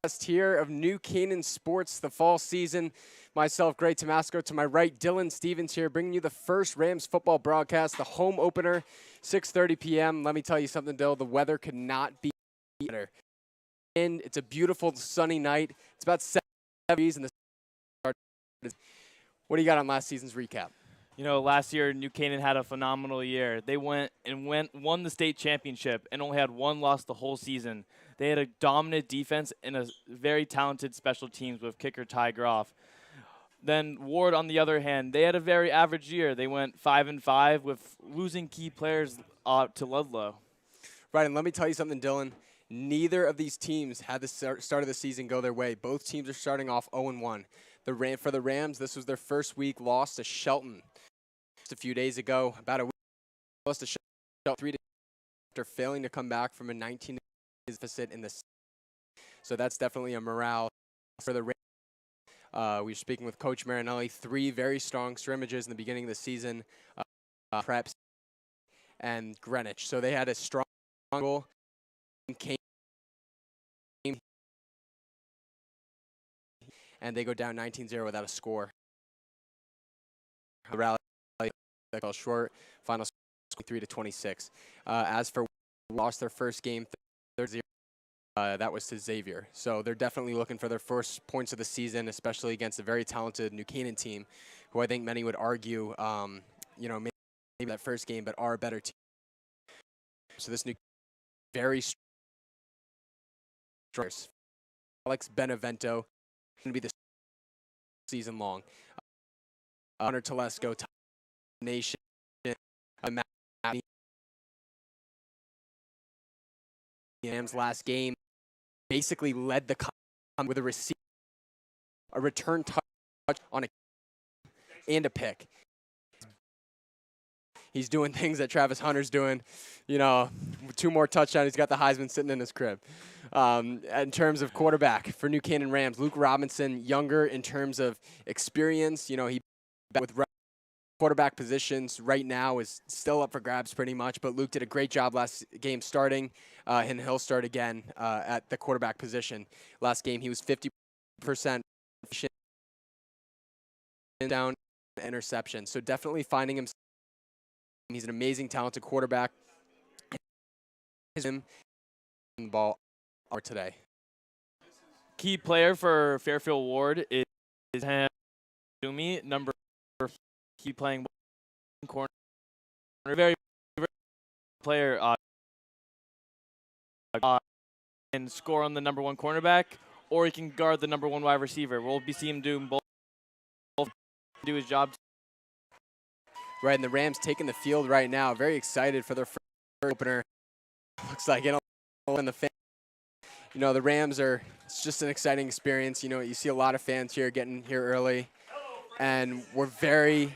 Here of New Canaan Sports, the fall season. Myself, Gray Tomasco. To my right, Dylan Stevens here, bringing you the first Rams football broadcast, the home opener, 6:30 p.m. Let me tell you something, Dill. The weather could not be better. And it's a beautiful sunny night. It's about 70 degrees, and what do you got on last season's recap? You know, last year New Canaan had a phenomenal year. They won the state championship and only had one loss the whole season. They had a dominant defense and a very talented special teams with kicker Ty Groff. Then Warde, on the other hand, they had a very average year. They went 5-5 with losing key players to Ludlow. Right, and let me tell you something, Dylan. Neither of these teams had the start of the season go their way. Both teams are starting off 0-1. For the Rams, this was their first week loss to Shelton just a few days ago. About a week lost to Shelton 3 after failing to come back from a 19 deficit in the season. So that's definitely a morale for the Rams. We were speaking with Coach Marinelli. 3 very strong scrimmages in the beginning of the season, Preps and Greenwich. So they had a strong goal. And they go down 19-0 without a score. The rally fell short. Final score 3-26. As for lost their first game 3-0. That was to Xavier. So they're definitely looking for their first points of the season, especially against a very talented New Canaan team, who I think many would argue, maybe that first game, but are a better team. So this new very strong. Alex Benevento going to be the season long. Hunter Telesco, Nation, Rams last game basically led the with a return touch on and a pick. He's doing things that Travis Hunter's doing. 2 more touchdowns. He's got the Heisman sitting in his crib. In terms of quarterback for New Canaan Rams, Luke Robinson, younger in terms of experience. He with quarterback positions right now is still up for grabs pretty much, but Luke did a great job last game starting, and he'll start again at the quarterback position. Last game, he was 50% down interception. So definitely finding him. He's an amazing, talented quarterback. Him the ball today. Key player for Fairfield Warde is Dumi, number 4. He playing corner. Very, very player and score on the number 1 cornerback, or he can guard the number 1 wide receiver. We'll be seeing him do both do his job. Right, and the Rams taking the field right now. Very excited for their first opener. Looks like in the fans. The Rams it's just an exciting experience. You see a lot of fans here getting here early. And we're very,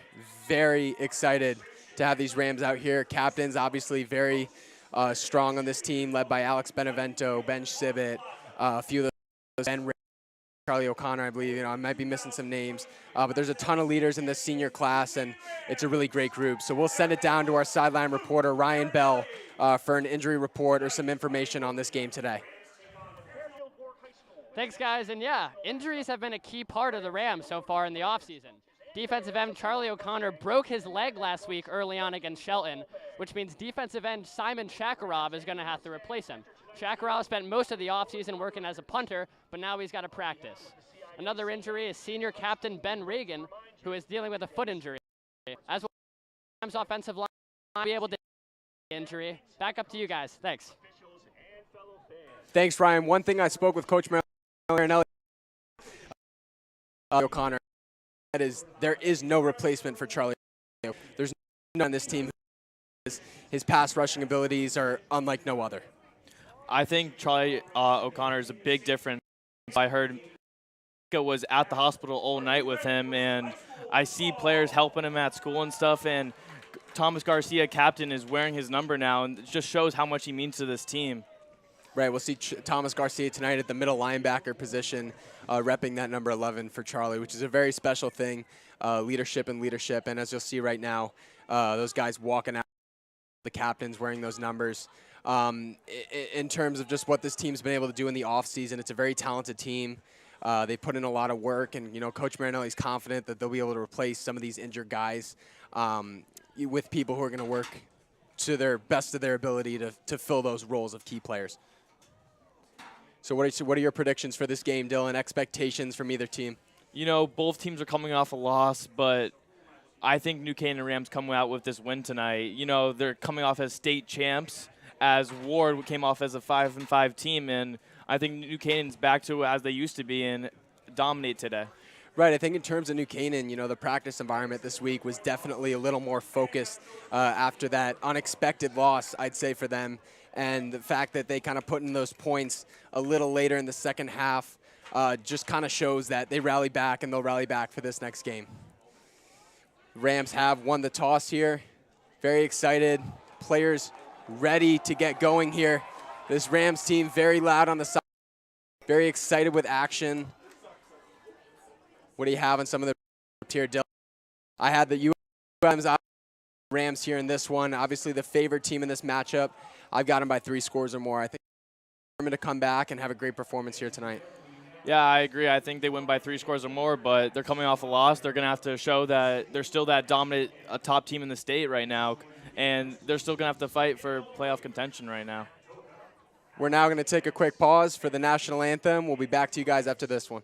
very excited to have these Rams out here. Captains obviously very strong on this team, led by Alex Benevento, Ben Sibbett, a few of those, Ben Charlie O'Connor, I believe. I might be missing some names. But there's a ton of leaders in this senior class, and it's a really great group. So we'll send it down to our sideline reporter, Ryan Bell, for an injury report or some information on this game today. Thanks, guys. And yeah, injuries have been a key part of the Rams so far in the offseason. Defensive end Charlie O'Connor broke his leg last week early on against Shelton, which means defensive end Simon Shakarov is going to have to replace him. Shakarov spent most of the offseason working as a punter, but now he's got to practice. Another injury is senior captain Ben Reagan, who is dealing with a foot injury. As well, Rams offensive line will be able to injury. Back up to you guys. Thanks. Thanks, Ryan. One thing I spoke with Coach Marinelli O'Connor, that is, there is no replacement for Charlie. There's none on this team. His pass rushing abilities are unlike no other. I think Charlie O'Connor is a big difference. I heard was at the hospital all night with him, and I see players helping him at school and stuff, and Thomas Garcia, captain, is wearing his number now, and it just shows how much he means to this team. Right, we'll see Thomas Garcia tonight at the middle linebacker position, repping that number 11 for Charlie, which is a very special thing, leadership. And as you'll see right now, those guys walking out, the captains wearing those numbers. in terms of just what this team's been able to do in the offseason. It's a very talented team. They put in a lot of work, and Coach Marinelli's confident that they'll be able to replace some of these injured guys with people who are going to work to their best of their ability to fill those roles of key players. So what are your predictions for this game, Dylan? Expectations from either team? Both teams are coming off a loss, but I think New Canaan Rams come out with this win tonight. They're coming off as state champs, as Warde came off as a 5-5 team, and I think New Canaan's back to as they used to be and dominate today. Right. I think in terms of New Canaan, the practice environment this week was definitely a little more focused after that unexpected loss, I'd say, for them. And the fact that they kind of put in those points a little later in the second half just kind of shows that they rally back, and they'll rally back for this next game. Rams have won the toss here. Very excited. Players ready to get going here. This Rams team very loud on the side. Very excited with action. What do you have on some of the here, Dylan? I had the Rams here in this one. Obviously the favorite team in this matchup. I've got them by 3 scores or more. I think they're going to come back and have a great performance here tonight. Yeah, I agree. I think they win by 3 scores or more, but they're coming off a loss. They're going to have to show that they're still that dominant top team in the state right now, and they're still going to have to fight for playoff contention right now. We're now going to take a quick pause for the national anthem. We'll be back to you guys after this one.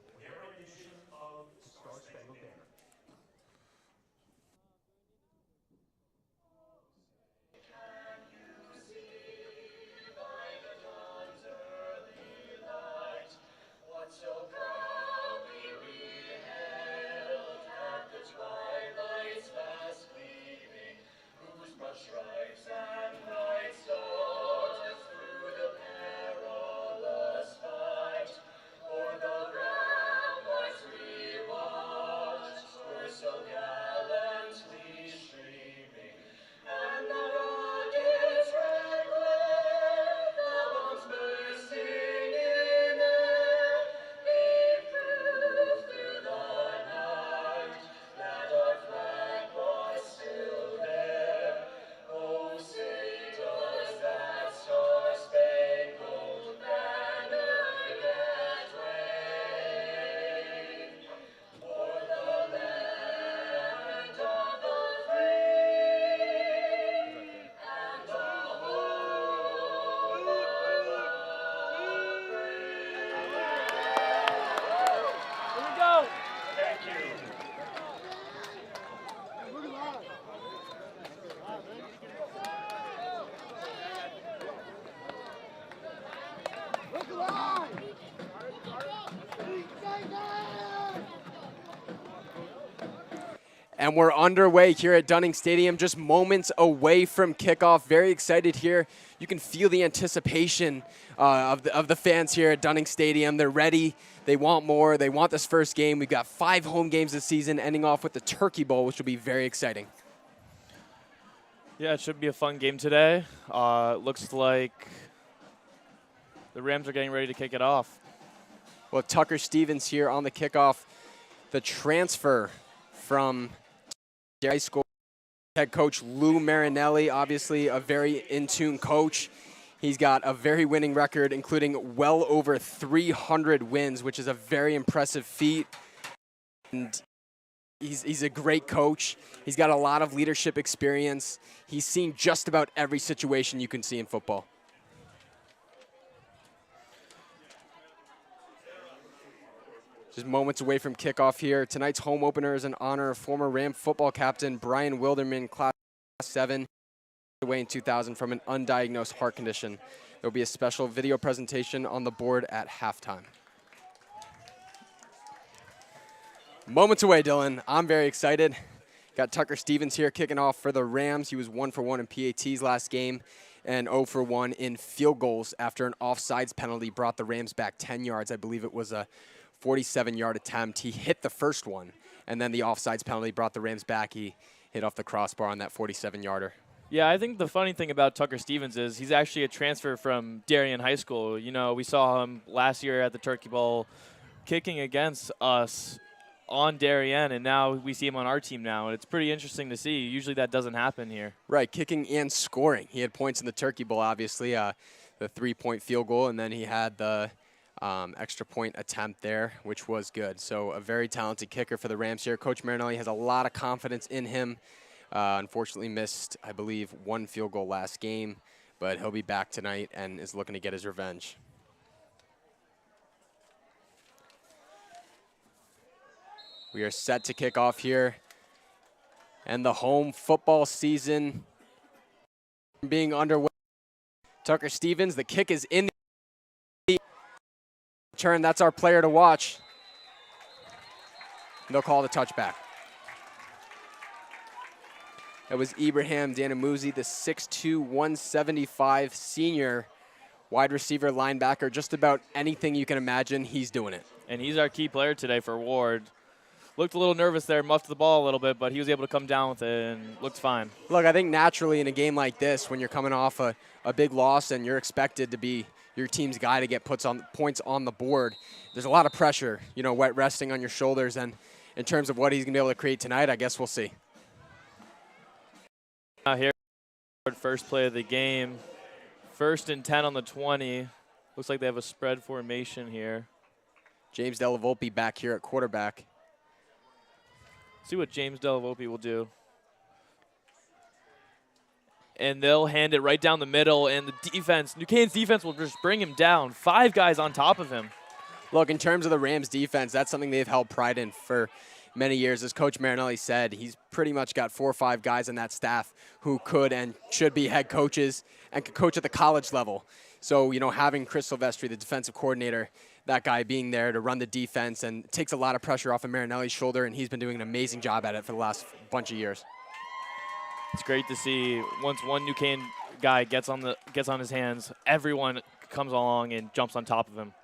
And we're underway here at Dunning Stadium, just moments away from kickoff. Very excited here. You can feel the anticipation of the fans here at Dunning Stadium. They're ready. They want more. They want this first game. We've got 5 home games this season, ending off with the Turkey Bowl, which will be very exciting. Yeah, it should be a fun game today. Looks like the Rams are getting ready to kick it off. Well, Tucker Stevens here on the kickoff. The transfer from high school. Head coach Lou Marinelli, obviously a very in-tune coach. He's got a very winning record, including well over 300 wins, which is a very impressive feat. And he's a great coach. He's got a lot of leadership experience. He's seen just about every situation you can see in football. Just moments away from kickoff here. Tonight's home opener is in honor of former Ram football captain Brian Wilderman, class 7, away in 2000 from an undiagnosed heart condition. There will be a special video presentation on the board at halftime. Moments away, Dylan. I'm very excited. Got Tucker Stevens here kicking off for the Rams. He was 1 for 1 in PATs last game and 0 for 1 in field goals after an offsides penalty brought the Rams back 10 yards. I believe it was a 47-yard attempt. He hit the first one, and then the offsides penalty brought the Rams back. He hit off the crossbar on that 47-yarder. Yeah, I think the funny thing about Tucker Stevens is he's actually a transfer from Darien High School. You know, we saw him last year at the Turkey Bowl kicking against us on Darien, and now we see him on our team now, and it's pretty interesting to see. Usually that doesn't happen here. Right, kicking and scoring. He had points in the Turkey Bowl, obviously, the 3-point field goal, and then he had the extra point attempt there, which was good. So a very talented kicker for the Rams here. Coach Marinelli has a lot of confidence in him. Unfortunately missed, I believe, 1 field goal last game, but he'll be back tonight and is looking to get his revenge. We are set to kick off here. And the home football season being underway. Tucker Stevens, the kick is in the turn. That's our player to watch. They'll call the touchback. That was Ibrahim Danamouzi, the 6'2", 175 senior wide receiver linebacker. Just about anything you can imagine, he's doing it. And he's our key player today for Warde. Looked a little nervous there, muffed the ball a little bit, but he was able to come down with it and looked fine. Look, I think naturally in a game like this, when you're coming off a big loss and you're expected to be your team's guy to get points on the board, there's a lot of pressure, wet resting on your shoulders. And in terms of what he's going to be able to create tonight, I guess we'll see. Now here, first play of the game. 1st and 10 on the 20. Looks like they have a spread formation here. James Delavolpe back here at quarterback. See what James Delavolpe will do. And they'll hand it right down the middle, and the defense, New Canaan's defense will just bring him down. 5 guys on top of him. Look, in terms of the Rams defense, that's something they've held pride in for many years. As Coach Marinelli said, he's pretty much got 4 or 5 guys on that staff who could and should be head coaches and could coach at the college level. So, having Chris Silvestri, the defensive coordinator, that guy being there to run the defense and takes a lot of pressure off of Marinelli's shoulder, and he's been doing an amazing job at it for the last bunch of years. It's great to see once one New Canaan guy gets on his hands, everyone comes along and jumps on top of him.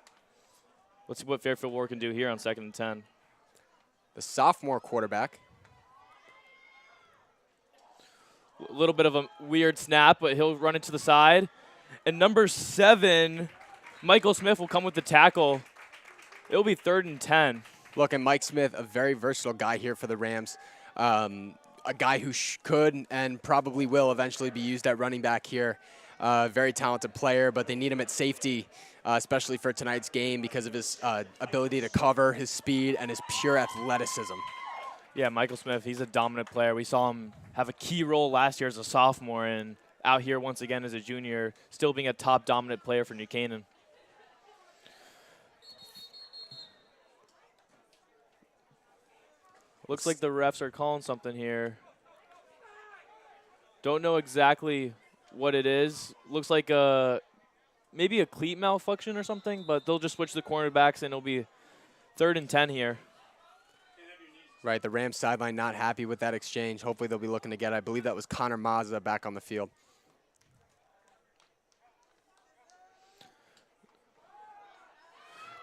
Let's see what Fairfield Warde can do here on 2nd and 10. The sophomore quarterback. A little bit of a weird snap, but he'll run it to the side. And number 7, Michael Smith will come with the tackle. It'll be 3rd and 10. Look, and Mike Smith, a very versatile guy here for the Rams. A guy who could and probably will eventually be used at running back here. Very talented player, but they need him at safety, especially for tonight's game because of his ability to cover, his speed, and his pure athleticism. Yeah, Michael Smith, he's a dominant player. We saw him have a key role last year as a sophomore, and out here once again as a junior, still being a top dominant player for New Canaan. Looks like the refs are calling something here. Don't know exactly what it is. Looks like maybe a cleat malfunction or something, but they'll just switch the cornerbacks and it'll be 3rd and 10 here. Right, the Rams sideline not happy with that exchange. Hopefully they'll be looking to get, I believe that was Connor Mazza back on the field.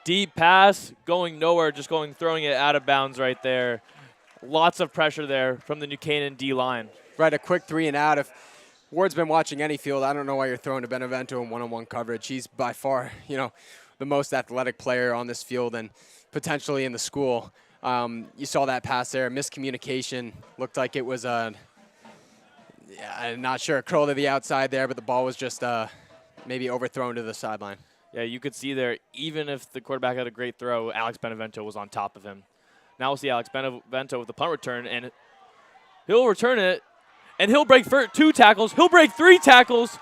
Deep pass, going nowhere, just throwing it out of bounds right there. Lots of pressure there from the New Canaan D-line. Right, a quick 3 and out. If Ward's been watching any field, I don't know why you're throwing to Benevento in one-on-one coverage. He's by far, the most athletic player on this field and potentially in the school. You saw that pass there, miscommunication. Looked like it was I'm not sure, a curl to the outside there, but the ball was just maybe overthrown to the sideline. Yeah, you could see there, even if the quarterback had a great throw, Alex Benevento was on top of him. Now we'll see Alex Benevento with the punt return, and he'll return it, and he'll break 2 tackles, he'll break 3 tackles,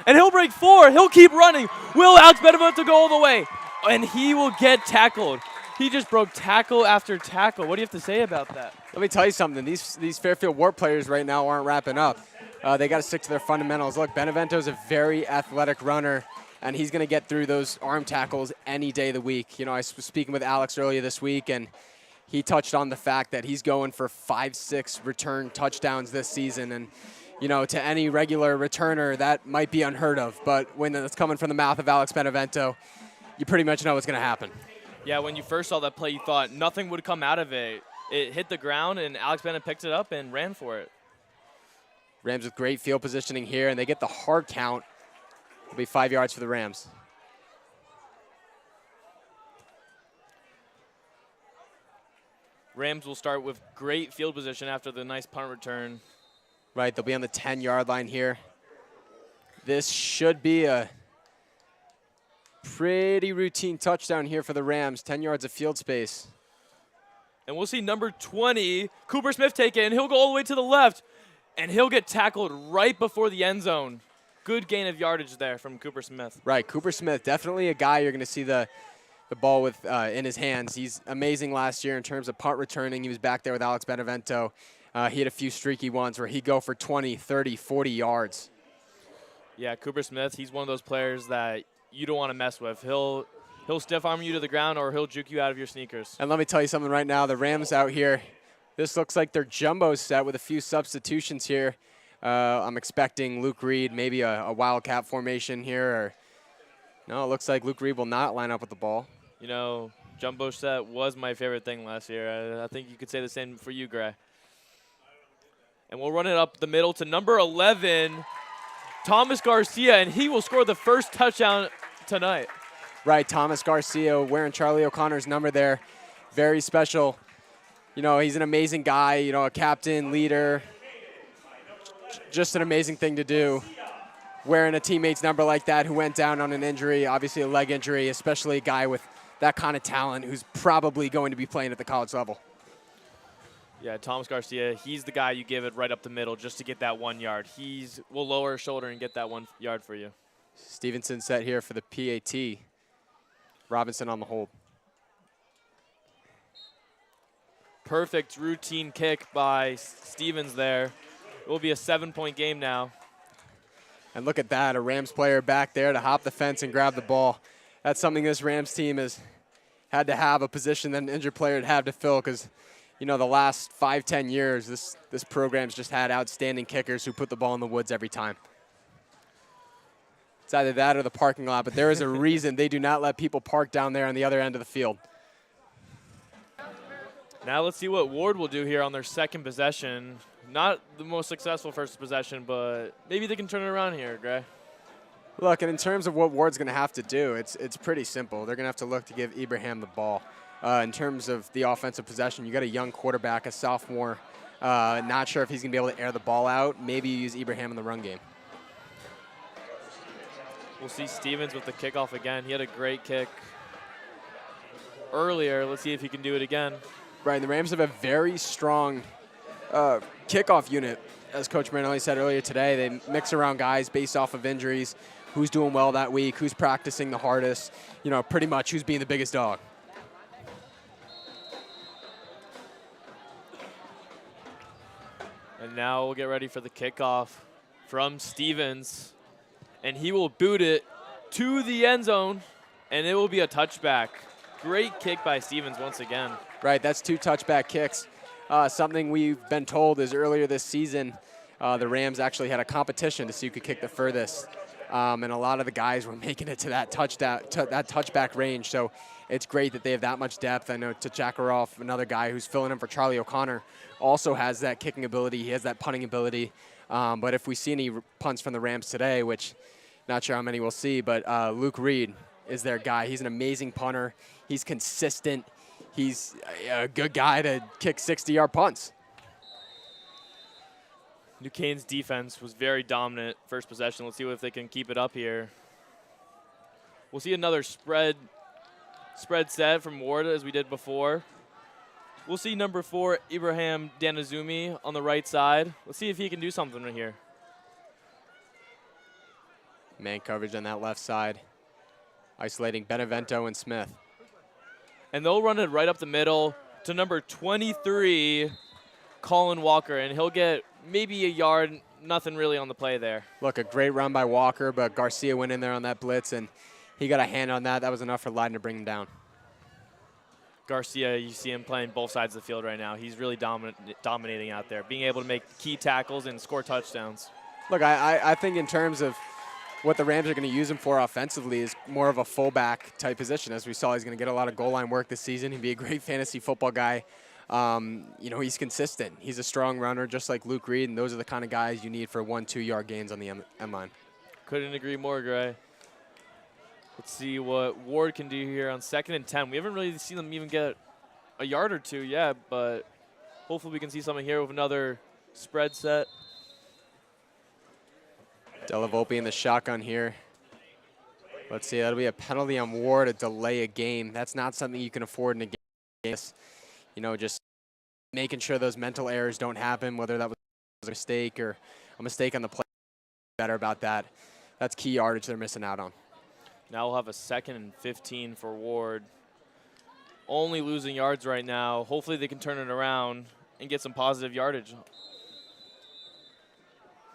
and he'll break 4. He'll keep running. Will Alex Benevento go all the way? And he will get tackled. He just broke tackle after tackle. What do you have to say about that? Let me tell you something. These Fairfield Warde players right now aren't wrapping up. They got to stick to their fundamentals. Look, Benevento's a very athletic runner, and he's going to get through those arm tackles any day of the week. I was speaking with Alex earlier this week, and he touched on the fact that he's going for 5-6 return touchdowns this season. And, to any regular returner, that might be unheard of. But when it's coming from the mouth of Alex Benevento, you pretty much know what's going to happen. Yeah, when you first saw that play, you thought nothing would come out of it. It hit the ground, and Alex Bennett picked it up and ran for it. Rams with great field positioning here, and they get the hard count. It'll be 5 yards for the Rams. Rams will start with great field position after the nice punt return. Right, they'll be on the 10-yard line here. This should be a pretty routine touchdown here for the Rams, 10 yards of field space. And we'll see number 20, Cooper Smith, take it, and he'll go all the way to the left, and he'll get tackled right before the end zone. Good gain of yardage there from Cooper Smith. Right, Cooper Smith, definitely a guy you're going to see the ball with in his hands. He's amazing last year in terms of punt returning. He was back there with Alex Benevento. He had a few streaky ones where he'd go for 20, 30, 40 yards. Yeah, Cooper Smith, he's one of those players that you don't want to mess with. He'll stiff arm you to the ground, or he'll juke you out of your sneakers. And let me tell you something right now. The Rams out here, this looks like their jumbo set with a few substitutions here. I'm expecting Luke Reed, maybe a wildcat formation here. Or no, it looks like Luke Reed will not line up with the ball. You know, jumbo set was my favorite thing last year. I think you could say the same for you, Gray. And we'll run it up the middle to number 11, Thomas Garcia, and he will score the first touchdown tonight. Right, Thomas Garcia wearing Charlie O'Connor's number there. Very special. You know, he's an amazing guy, you know, a captain, leader. Just an amazing thing to do. Wearing a teammate's number like that who went down on an injury, obviously a leg injury, especially a guy with that kind of talent who's probably going to be playing at the college level. Yeah, Thomas Garcia, he's the guy you give it right up the middle just to get that 1 yard. Will lower his shoulder and get that 1 yard for you. Stevenson set here for the PAT. Robinson on the hold. Perfect routine kick by Stevens there. It will be a 7-point game now. And look at that, a Rams player back there to hop the fence and grab the ball. That's something this Rams team has had to have, a position that an injured player would have to fill, because you know, the last 5-10 years, this program's just had outstanding kickers who put the ball in the woods every time. It's either that or the parking lot, but there is a reason they do not let people park down there on the other end of the field. Now let's see what Warde will do here on their second possession. Not the most successful first possession, but maybe they can turn it around here, Gray. Look, and in terms of what Warde's going to have to do, it's pretty simple. They're going to have to look to give Ibrahim the ball. In terms of the offensive possession, you got a young quarterback, a sophomore. Not sure if he's going to be able to air the ball out. Maybe you use Ibrahim in the run game. We'll see Stevens with the kickoff again. He had a great kick earlier. Let's see if he can do it again. Right, and the Rams have a very strong kickoff unit. As Coach Marinelli said earlier today, they mix around guys based off of injuries, who's doing well that week, who's practicing the hardest, you know, pretty much who's being the biggest dog. And now we'll get ready for the kickoff from Stevens. And he will boot it to the end zone, and it will be a touchback. Great kick by Stevens once again. Right, that's 2 touchback kicks. Something we've been told is earlier this season, the Rams actually had a competition to see who could kick the furthest. And a lot of the guys were making it to that touchback range. So it's great that they have that much depth. I know Tchakarov, another guy who's filling in for Charlie O'Connor, also has that kicking ability. He has that punting ability. But if we see any punts from the Rams today, which not sure how many we'll see, but Luke Reed is their guy. He's an amazing punter. He's consistent. He's a good guy to kick 60-yard punts. New Canaan's defense was very dominant first possession. Let's see if they can keep it up here. We'll see another spread set from Warde as we did before. We'll see number 4, Ibrahim Danazumi on the right side. Let's see if he can do something right here. Man coverage on that left side, isolating Benevento and Smith. And they'll run it right up the middle to number 23, Colin Walker, and he'll get maybe a yard, nothing really on the play there. Look, a great run by Walker, but Garcia went in there on that blitz, and he got a hand on that. That was enough for Leiden to bring him down. Garcia, you see him playing both sides of the field right now. He's really dominating out there, being able to make key tackles and score touchdowns. Look, I think in terms of what the Rams are going to use him for offensively is more of a fullback type position. As we saw, he's going to get a lot of goal line work this season. He'd be a great fantasy football guy. You know, he's consistent. He's a strong runner, just like Luke Reed, and those are the kind of guys you need for 1-2 yard gains on the end line. Couldn't agree more, Gray. Let's see what Warde can do here on 2nd and 10. We haven't really seen them even get a yard or two, yeah, but hopefully we can see something here with another spread set. Della Volpe in the shotgun here. Let's see, that'll be a penalty on Warde to delay a game. That's not something you can afford in a game. You know, just making sure those mental errors don't happen, whether that was a mistake or a mistake on the play. Better about that. That's key yardage they're missing out on. Now we'll have a 2nd and 15 for Warde. Only losing yards right now. Hopefully they can turn it around and get some positive yardage.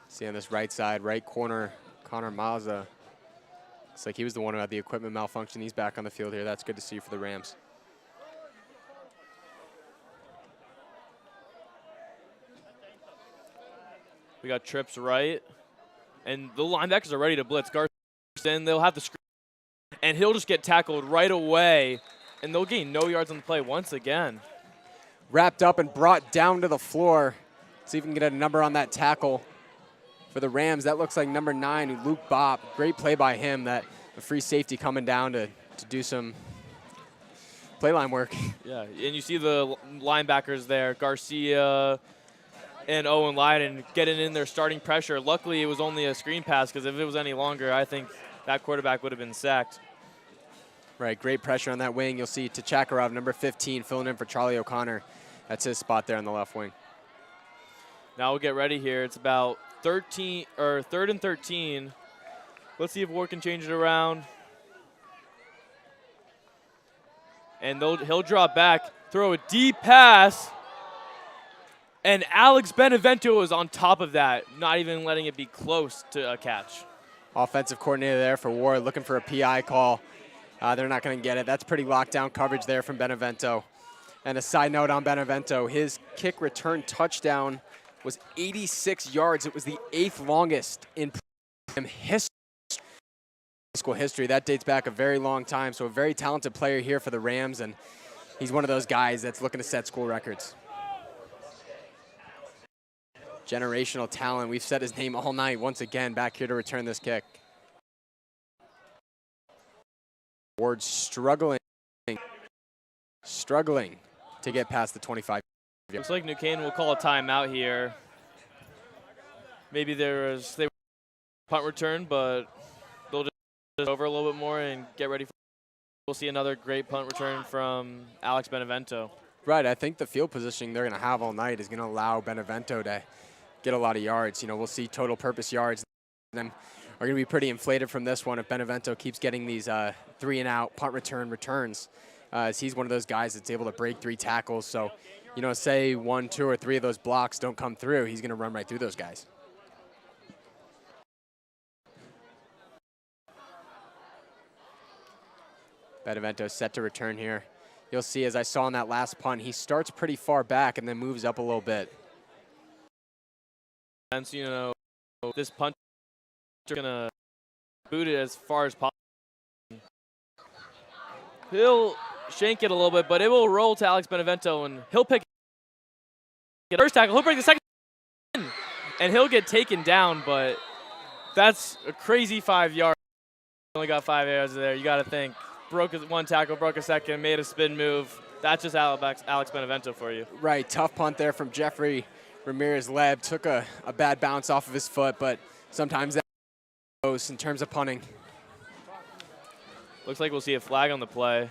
See on this right side, right corner, Connor Mazza. Looks like he was the one who had the equipment malfunction. He's back on the field here. That's good to see for the Rams. We got trips right. And the linebackers are ready to blitz. Garson, they'll have the screen. And he'll just get tackled right away. And they'll gain no yards on the play once again. Wrapped up and brought down to the floor. See if we can get a number on that tackle. For the Rams, that looks like number 9, Luke Bopp. Great play by him. That the free safety coming down to do some play line work. Yeah, and you see the linebackers there, Garcia and Owen Lyden getting in there, starting pressure. Luckily, it was only a screen pass, because if it was any longer, I think that quarterback would have been sacked. Right, great pressure on that wing. You'll see Tachakarov, number 15, filling in for Charlie O'Connor. That's his spot there on the left wing. Now we'll get ready here. It's about 3rd and 13. Let's see if Warde can change it around. And he'll drop back, throw a deep pass. And Alex Benevento is on top of that, not even letting it be close to a catch. Offensive coordinator there for Warde, looking for a PI call. They're not going to get it. That's pretty lockdown coverage there from Benevento. And a side note on Benevento, his kick return touchdown was 86 yards. It was the 8th longest in school history. That dates back a very long time. So a very talented player here for the Rams, and he's one of those guys that's looking to set school records. Generational talent. We've said his name all night. Once again, back here to return this kick. Warde struggling to get past the 25. Looks like New Canaan will call a timeout here. Maybe they were punt return, but they'll just over a little bit more and get ready for. We'll see another great punt return from Alex Benevento. Right, I think the field positioning they're going to have all night is going to allow Benevento to get a lot of yards. You know, we'll see total purpose yards. Them are going to be pretty inflated from this one if Benevento keeps getting these 3-and-out punt returns. As he's one of those guys that's able to break 3 tackles. So, you know, say 1, 2, or 3 of those blocks don't come through, he's going to run right through those guys. Benevento set to return here. You'll see, as I saw on that last punt, he starts pretty far back and then moves up a little bit. And so, you know, this punt is going to boot it as far as possible. He'll shank it a little bit, but it will roll to Alex Benevento, and he'll pick the first tackle. He'll break the second, and he'll get taken down, but that's a crazy 5 yards. Only got 5 yards there. You got to think. Broke one tackle, broke a second, made a spin move. That's just Alex Benevento for you. Right, tough punt there from Jeffrey Ramirez-Leb. Took a bad bounce off of his foot, but sometimes that goes in terms of punting. Looks like we'll see a flag on the play.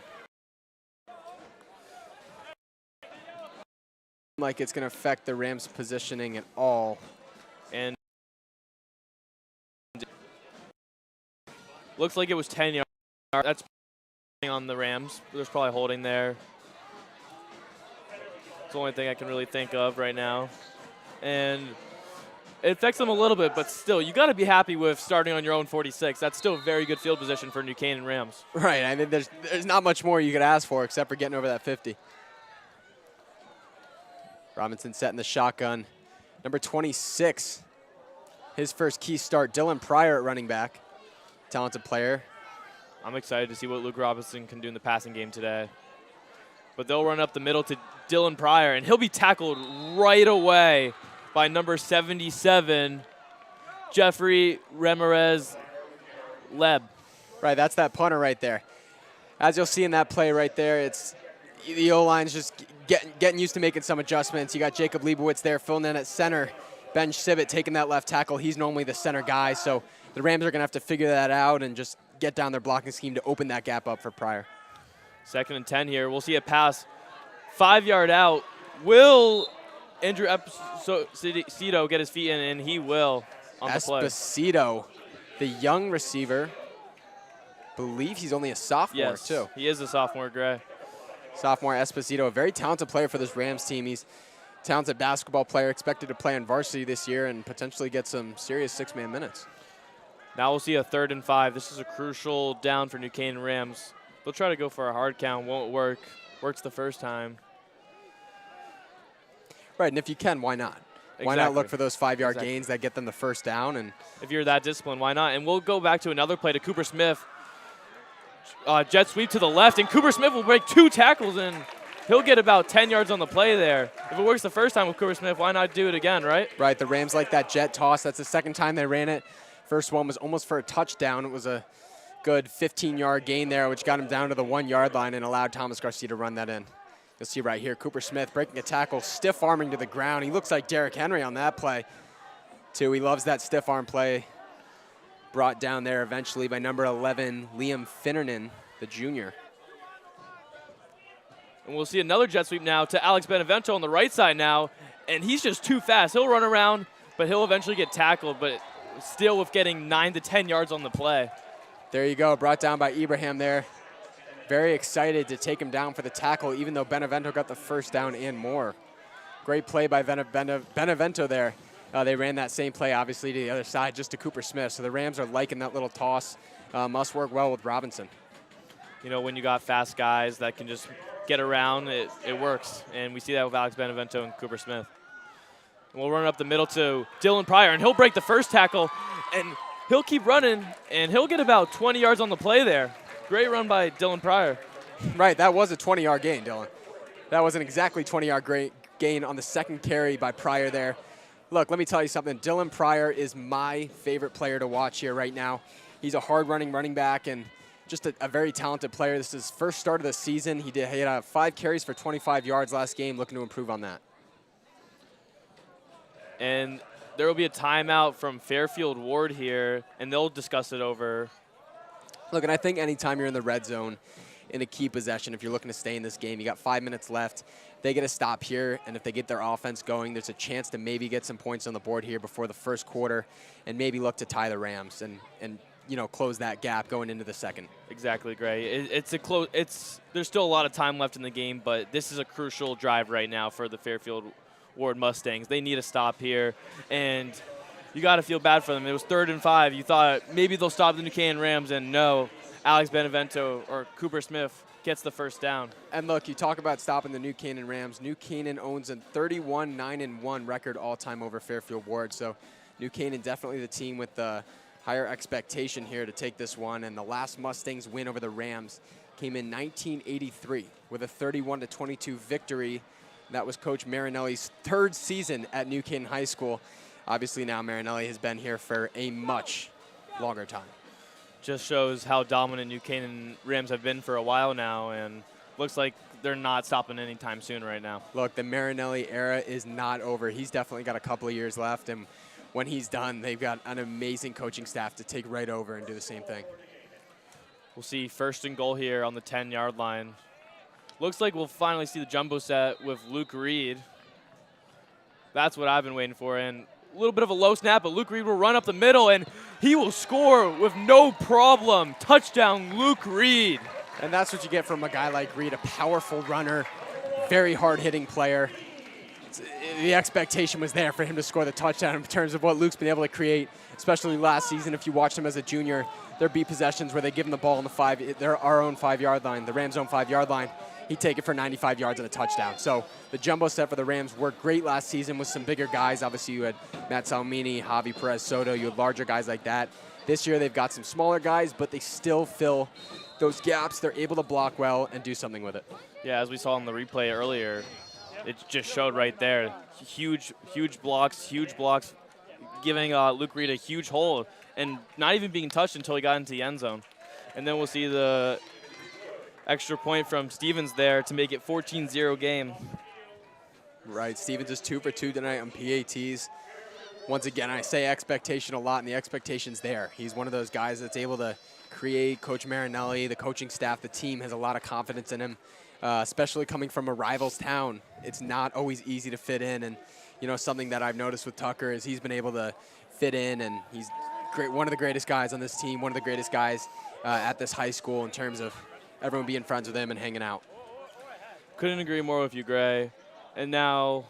Like it's going to affect the Rams' positioning at all. And looks like it was 10 yards. That's on the Rams. There's probably holding there. It's the only thing I can really think of right now. And it affects them a little bit, but still, you got to be happy with starting on your own 46. That's still a very good field position for New Canaan Rams. Right. I mean, there's not much more you could ask for except for getting over that 50. Robinson setting the shotgun. Number 26, his first key start. Dylan Pryor at running back. Talented player. I'm excited to see what Luke Robinson can do in the passing game today. But they'll run up the middle to Dylan Pryor, and he'll be tackled right away by number 77, Jeffrey Ramirez-Leb. Right, that's that punter right there. As you'll see in that play right there, the O-line's just getting used to making some adjustments. You got Jacob Leibowitz there filling in at center. Ben Sivit taking that left tackle. He's normally the center guy, so the Rams are going to have to figure that out and just get down their blocking scheme to open that gap up for Pryor. 2nd and 10 here. We'll see a pass 5-yard out. Will Andrew Esposito get his feet in, and he will on the play. Esposito, the young receiver. Believe he's only a sophomore, yes, too. He is a sophomore, Gray. Sophomore Esposito, a very talented player for this Rams team. He's a talented basketball player, expected to play on varsity this year and potentially get some serious 6-man minutes. Now we'll see a 3rd and 5. This is a crucial down for New Canaan Rams. They'll try to go for a hard count. Won't work. Works the first time. Right, and if you can, why not? Exactly. Why not look for those 5-yard gains that get them the first down? And if you're that disciplined, why not? And we'll go back to another play to Cooper Smith. Jet sweep to the left, and Cooper Smith will break 2 tackles, and he'll get about 10 yards on the play there. If it works the first time with Cooper Smith, why not do it again, right? Right, the Rams like that jet toss. That's the second time they ran it. First one was almost for a touchdown. It was a good 15-yard gain there, which got him down to the 1-yard line and allowed Thomas Garcia to run that in. You'll see right here, Cooper Smith breaking a tackle, stiff arming to the ground. He looks like Derrick Henry on that play, too. He loves that stiff arm play. Brought down there eventually by number 11, Liam Finnernan, the junior. And we'll see another jet sweep now to Alex Benevento on the right side now, and he's just too fast. He'll run around, but he'll eventually get tackled, but still with getting 9 to 10 yards on the play. There you go, brought down by Ibrahim there. Very excited to take him down for the tackle, even though Benevento got the first down and more. Great play by Benevento there. They ran that same play, obviously, to the other side, just to Cooper Smith. So the Rams are liking that little toss. Must work well with Robinson. You know, when you got fast guys that can just get around, it works. And we see that with Alex Benevento and Cooper Smith. And we'll run up the middle to Dylan Pryor, and he'll break the first tackle, and he'll keep running, and he'll get about 20 yards on the play there. Great run by Dylan Pryor. Right, that was a 20-yard gain, Dylan. That was an exactly 20-yard gain on the second carry by Pryor there. Look, let me tell you something. Dylan Pryor is my favorite player to watch here right now. He's a hard-running running back and just a very talented player. This is his first start of the season. He had 5 carries for 25 yards last game, looking to improve on that. And there will be a timeout from Fairfield Warde here, and they'll discuss it over. Look, and I think anytime you're in the red zone in a key possession, if you're looking to stay in this game, you got 5 minutes left. They get a stop here, and if they get their offense going, there's a chance to maybe get some points on the board here before the first quarter and maybe look to tie the Rams and you know, close that gap going into the second. Exactly, Gray. There's still a lot of time left in the game, but this is a crucial drive right now for the Fairfield Warde Mustangs. They need a stop here, and you got to feel bad for them. It was 3rd and 5. You thought maybe they'll stop the New Canaan Rams, and no, Alex Benevento or Cooper Smith gets the first down. And look, you talk about stopping the New Canaan Rams. New Canaan owns a 31-9-1 record all-time over Fairfield Warde, so New Canaan definitely the team with the higher expectation here to take this one. And the last Mustangs win over the Rams came in 1983 with a 31-22 victory. That was Coach Marinelli's 3rd season at New Canaan High School. Obviously now Marinelli has been here for a much longer time. Just shows how dominant New Canaan Rams have been for a while now, and looks like they're not stopping anytime soon right now. Look, the Marinelli era is not over. He's definitely got a couple of years left, and when he's done, they've got an amazing coaching staff to take right over and do the same thing. We'll see 1st and goal here on the 10-yard line. Looks like we'll finally see the jumbo set with Luke Reed. That's what I've been waiting for. And a little bit of a low snap, but Luke Reed will run up the middle, and he will score with no problem. Touchdown, Luke Reed. And that's what you get from a guy like Reed, a powerful runner, very hard-hitting player. The expectation was there for him to score the touchdown in terms of what Luke's been able to create, especially last season. If you watched him as a junior, there'd be possessions where they give him the ball on our own 5-yard line, the Rams' own 5-yard line. He'd take it for 95 yards and a touchdown. So the jumbo set for the Rams worked great last season with some bigger guys. Obviously, you had Matt Salmini, Javi Perez-Soto. You had larger guys like that. This year, they've got some smaller guys, but they still fill those gaps. They're able to block well and do something with it. Yeah, as we saw in the replay earlier, it just showed right there. Huge blocks, giving Luke Reed a huge hole and not even being touched until he got into the end zone. And then we'll see extra point from Stevens there to make it 14-0 game. Right, Stevens is 2 for 2 tonight on PATs. Once again, I say expectation a lot, and the expectation's there. He's one of those guys that's able to create. Coach Marinelli, the coaching staff, the team has a lot of confidence in him, especially coming from a rival's town. It's not always easy to fit in, and something that I've noticed with Tucker is he's been able to fit in, and he's great, one of the greatest guys on this team, one of the greatest guys at this high school in terms of everyone being friends with him and hanging out. Couldn't agree more with you, Gray. And now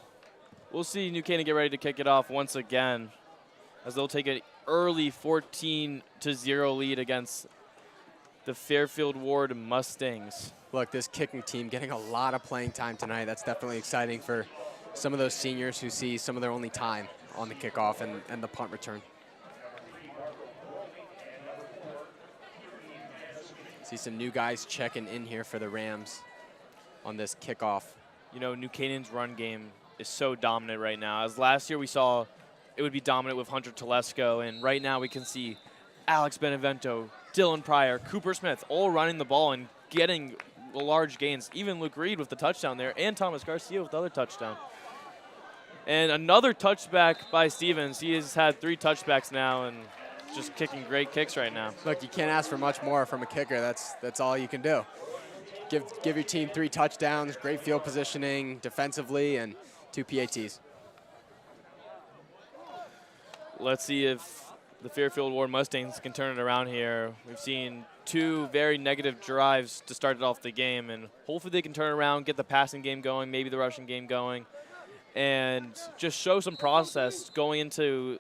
we'll see New Canaan get ready to kick it off once again as they'll take an early 14-0 lead against the Fairfield Warde Mustangs. Look, this kicking team getting a lot of playing time tonight. That's definitely exciting for some of those seniors who see some of their only time on the kickoff and the punt return. See some new guys checking in here for the Rams on this kickoff. New Canaan's run game is so dominant right now. As last year we saw it would be dominant with Hunter Telesco, and right now we can see Alex Benevento, Dylan Pryor, Cooper Smith all running the ball and getting large gains. Even Luke Reed with the touchdown there, and Thomas Garcia with the other touchdown. And another touchback by Stevens. He has had 3 touchbacks now and just kicking great kicks right now. Look, you can't ask for much more from a kicker. That's all you can do. Give your team 3 touchdowns, great field positioning defensively, and 2 PATs. Let's see if the Fairfield Warde Mustangs can turn it around here. We've seen 2 very negative drives to start it off the game, and hopefully they can turn around, get the passing game going, maybe the rushing game going, and just show some process going into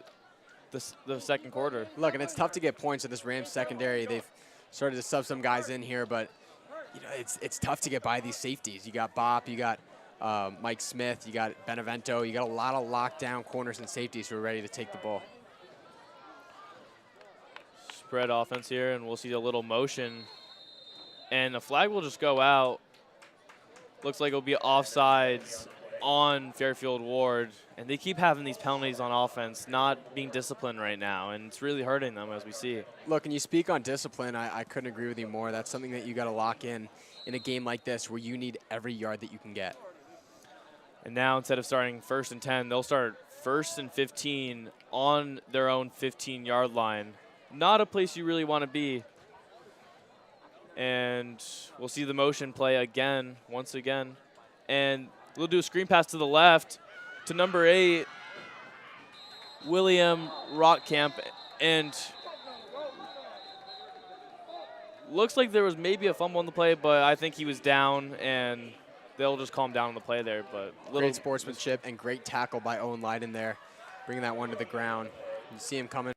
the second quarter. Look, and it's tough to get points in this Rams secondary. They've started to sub some guys in here, but it's tough to get by these safeties. You got Bop, you got Mike Smith, you got Benevento, you got a lot of lockdown corners and safeties who are ready to take the ball. Spread offense here, and we'll see a little motion. And the flag will just go out. Looks like it'll be offsides on Fairfield Warde. And they keep having these penalties on offense, not being disciplined right now, and it's really hurting them as we see. Look, and you speak on discipline, I couldn't agree with you more. That's something that you got to lock in a game like this where you need every yard that you can get. And now instead of starting 1st and 10, they'll start 1st and 15 on their own 15-yard line. Not a place you really want to be. And we'll see the motion play again, once again. And we'll do a screen pass to the left to number 8, William Rockcamp. And looks like there was maybe a fumble on the play, but I think he was down, and they'll just calm down on the play there. But great sportsmanship and great tackle by Owen Leiden there, bringing that one to the ground. You see him coming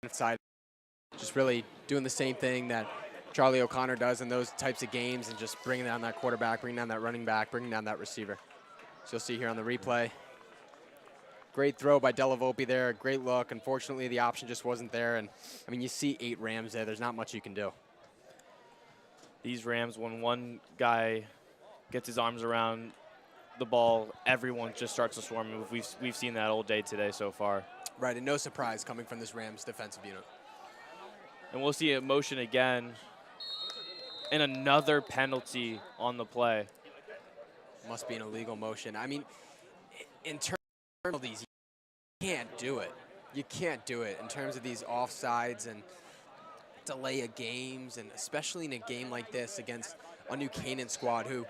inside, just really doing the same thing that Charlie O'Connor does in those types of games, and just bringing down that quarterback, bringing down that running back, bringing down that receiver. So you'll see here on the replay. Great throw by Della Volpe there, great look. Unfortunately, the option just wasn't there, and I mean, you see 8 Rams there. There's not much you can do. These Rams, when one guy gets his arms around the ball, everyone just starts to swarm. We've seen that all day today so far. Right, and no surprise coming from this Rams defensive unit. And we'll see a motion again, and another penalty on the play. Must be an illegal motion. I mean, in terms of these, you can't do it. You can't do it in terms of these offsides and delay of games, and especially in a game like this against a New Canaan squad who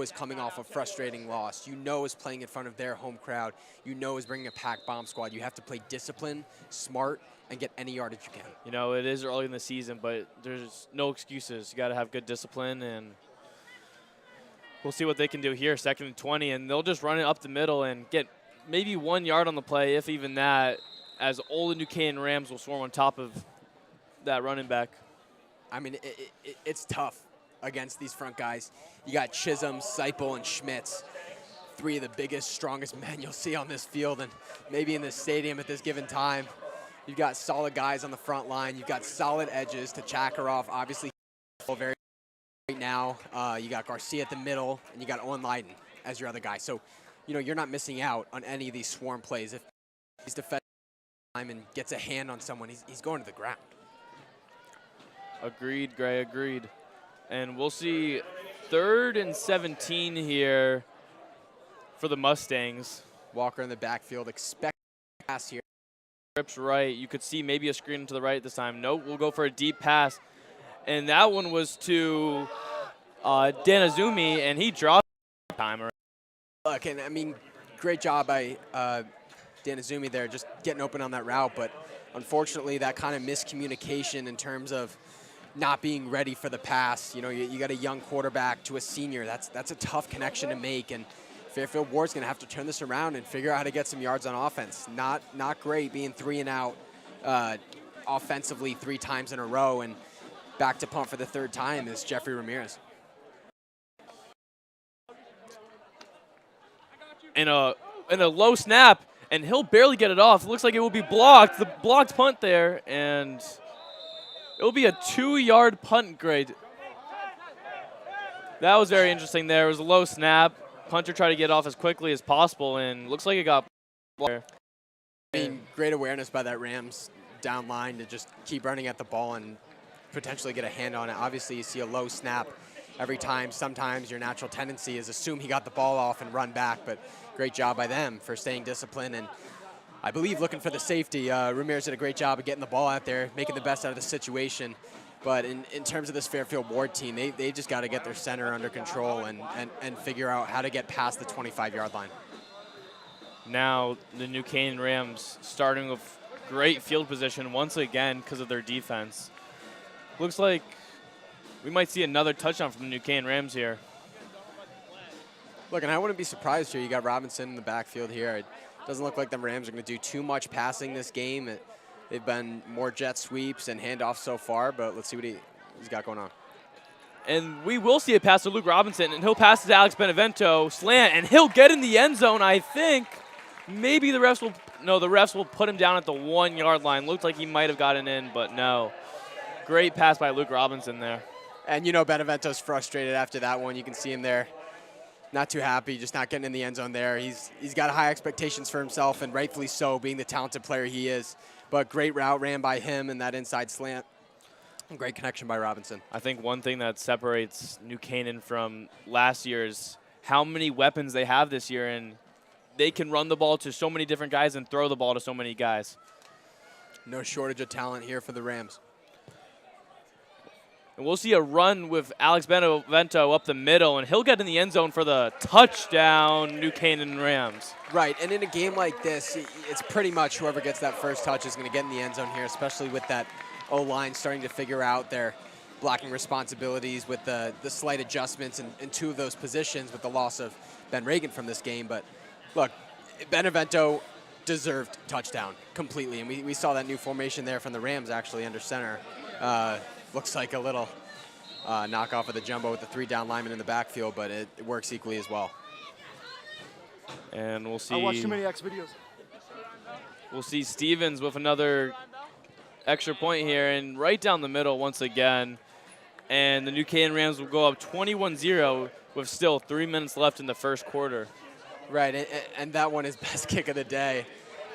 is coming off a frustrating loss, is playing in front of their home crowd, is bringing a packed bomb squad. You have to play disciplined, smart, and get any yardage you can. It is early in the season, but there's no excuses. You got to have good discipline, and we'll see what they can do here. 2nd and 20, and they'll just run it up the middle and get maybe 1 yard on the play, if even that, as all the New Canaan Rams will swarm on top of that running back. I mean, it's tough against these front guys. You got Chisholm, Seipel, and Schmitz, 3 of the biggest, strongest men you'll see on this field and maybe in this stadium at this given time. You've got solid guys on the front line. You've got solid edges to Chakarov, obviously very right now. You got Garcia at the middle, and you got Owen Leiden as your other guy. So, you're not missing out on any of these swarm plays. If he's defending and gets a hand on someone, he's going to the ground. Agreed, Gray, agreed. And we'll see 3rd and 17 here for the Mustangs. Walker in the backfield, expect pass here. Trips right. You could see maybe a screen to the right this time. Nope, we'll go for a deep pass. And that one was to Danazumi, and he dropped the timer. Look, and I mean, great job by Danazumi there, just getting open on that route. But unfortunately, that kind of miscommunication in terms of not being ready for the pass. You know, you got a young quarterback to a senior. That's a tough connection to make. And Fairfield Ward's going to have to turn this around and figure out how to get some yards on offense. Not great being 3 and out offensively 3 times in a row, and back to punt for the 3rd time is Jeffrey Ramirez. And a low snap, and he'll barely get it off. It looks like it will be blocked. The blocked punt there, and it will be a 2-yard punt grade. That was very interesting there. It was a low snap. Punter tried to get off as quickly as possible, and looks like it got blocked. I mean, great awareness by that Rams down line to just keep running at the ball and potentially get a hand on it. Obviously, you see a low snap every time. Sometimes your natural tendency is assume he got the ball off and run back, but great job by them for staying disciplined and I believe looking for the safety. Ramirez did a great job of getting the ball out there, making the best out of the situation. But in terms of this Fairfield Ward team, they just got to get their center under control and figure out how to get past the 25-yard line. Now the New Canaan Rams starting with great field position once again because of their defense. Looks like we might see another touchdown from the New Canaan Rams here. Look, and I wouldn't be surprised here. You got Robinson in the backfield here. It doesn't look like the Rams are going to do too much passing this game. They've been more jet sweeps and handoffs so far, but let's see what he's got going on. And we will see a pass to Luke Robinson, and he'll pass to Alex Benevento, slant, and he'll get in the end zone, I think. Maybe the refs will put him down at the 1-yard line. Looked like he might have gotten in, but no. Great pass by Luke Robinson there. And you know Benevento's frustrated after that one. You can see him there. Not too happy, just not getting in the end zone there. He's got high expectations for himself, and rightfully so, being the talented player he is. But great route ran by him and that inside slant. And great connection by Robinson. I think one thing that separates New Canaan from last year is how many weapons they have this year, and they can run the ball to so many different guys and throw the ball to so many guys. No shortage of talent here for the Rams. And we'll see a run with Alex Benevento up the middle, and he'll get in the end zone for the touchdown, New Canaan Rams. Right, and in a game like this, it's pretty much whoever gets that first touch is going to get in the end zone here, especially with that O-line starting to figure out their blocking responsibilities with the slight adjustments in 2 of those positions with the loss of Ben Reagan from this game. But look, Benevento deserved touchdown completely, and we saw that new formation there from the Rams actually under center. Looks like a little knockoff of the jumbo with the 3 down linemen in the backfield, but it works equally as well. And we'll see. I watched too many X videos. We'll see Stevens with another extra point here, and right down the middle once again. And the New Canaan Rams will go up 21-0 with still 3 minutes left in the first quarter. Right, and that one is best kick of the day.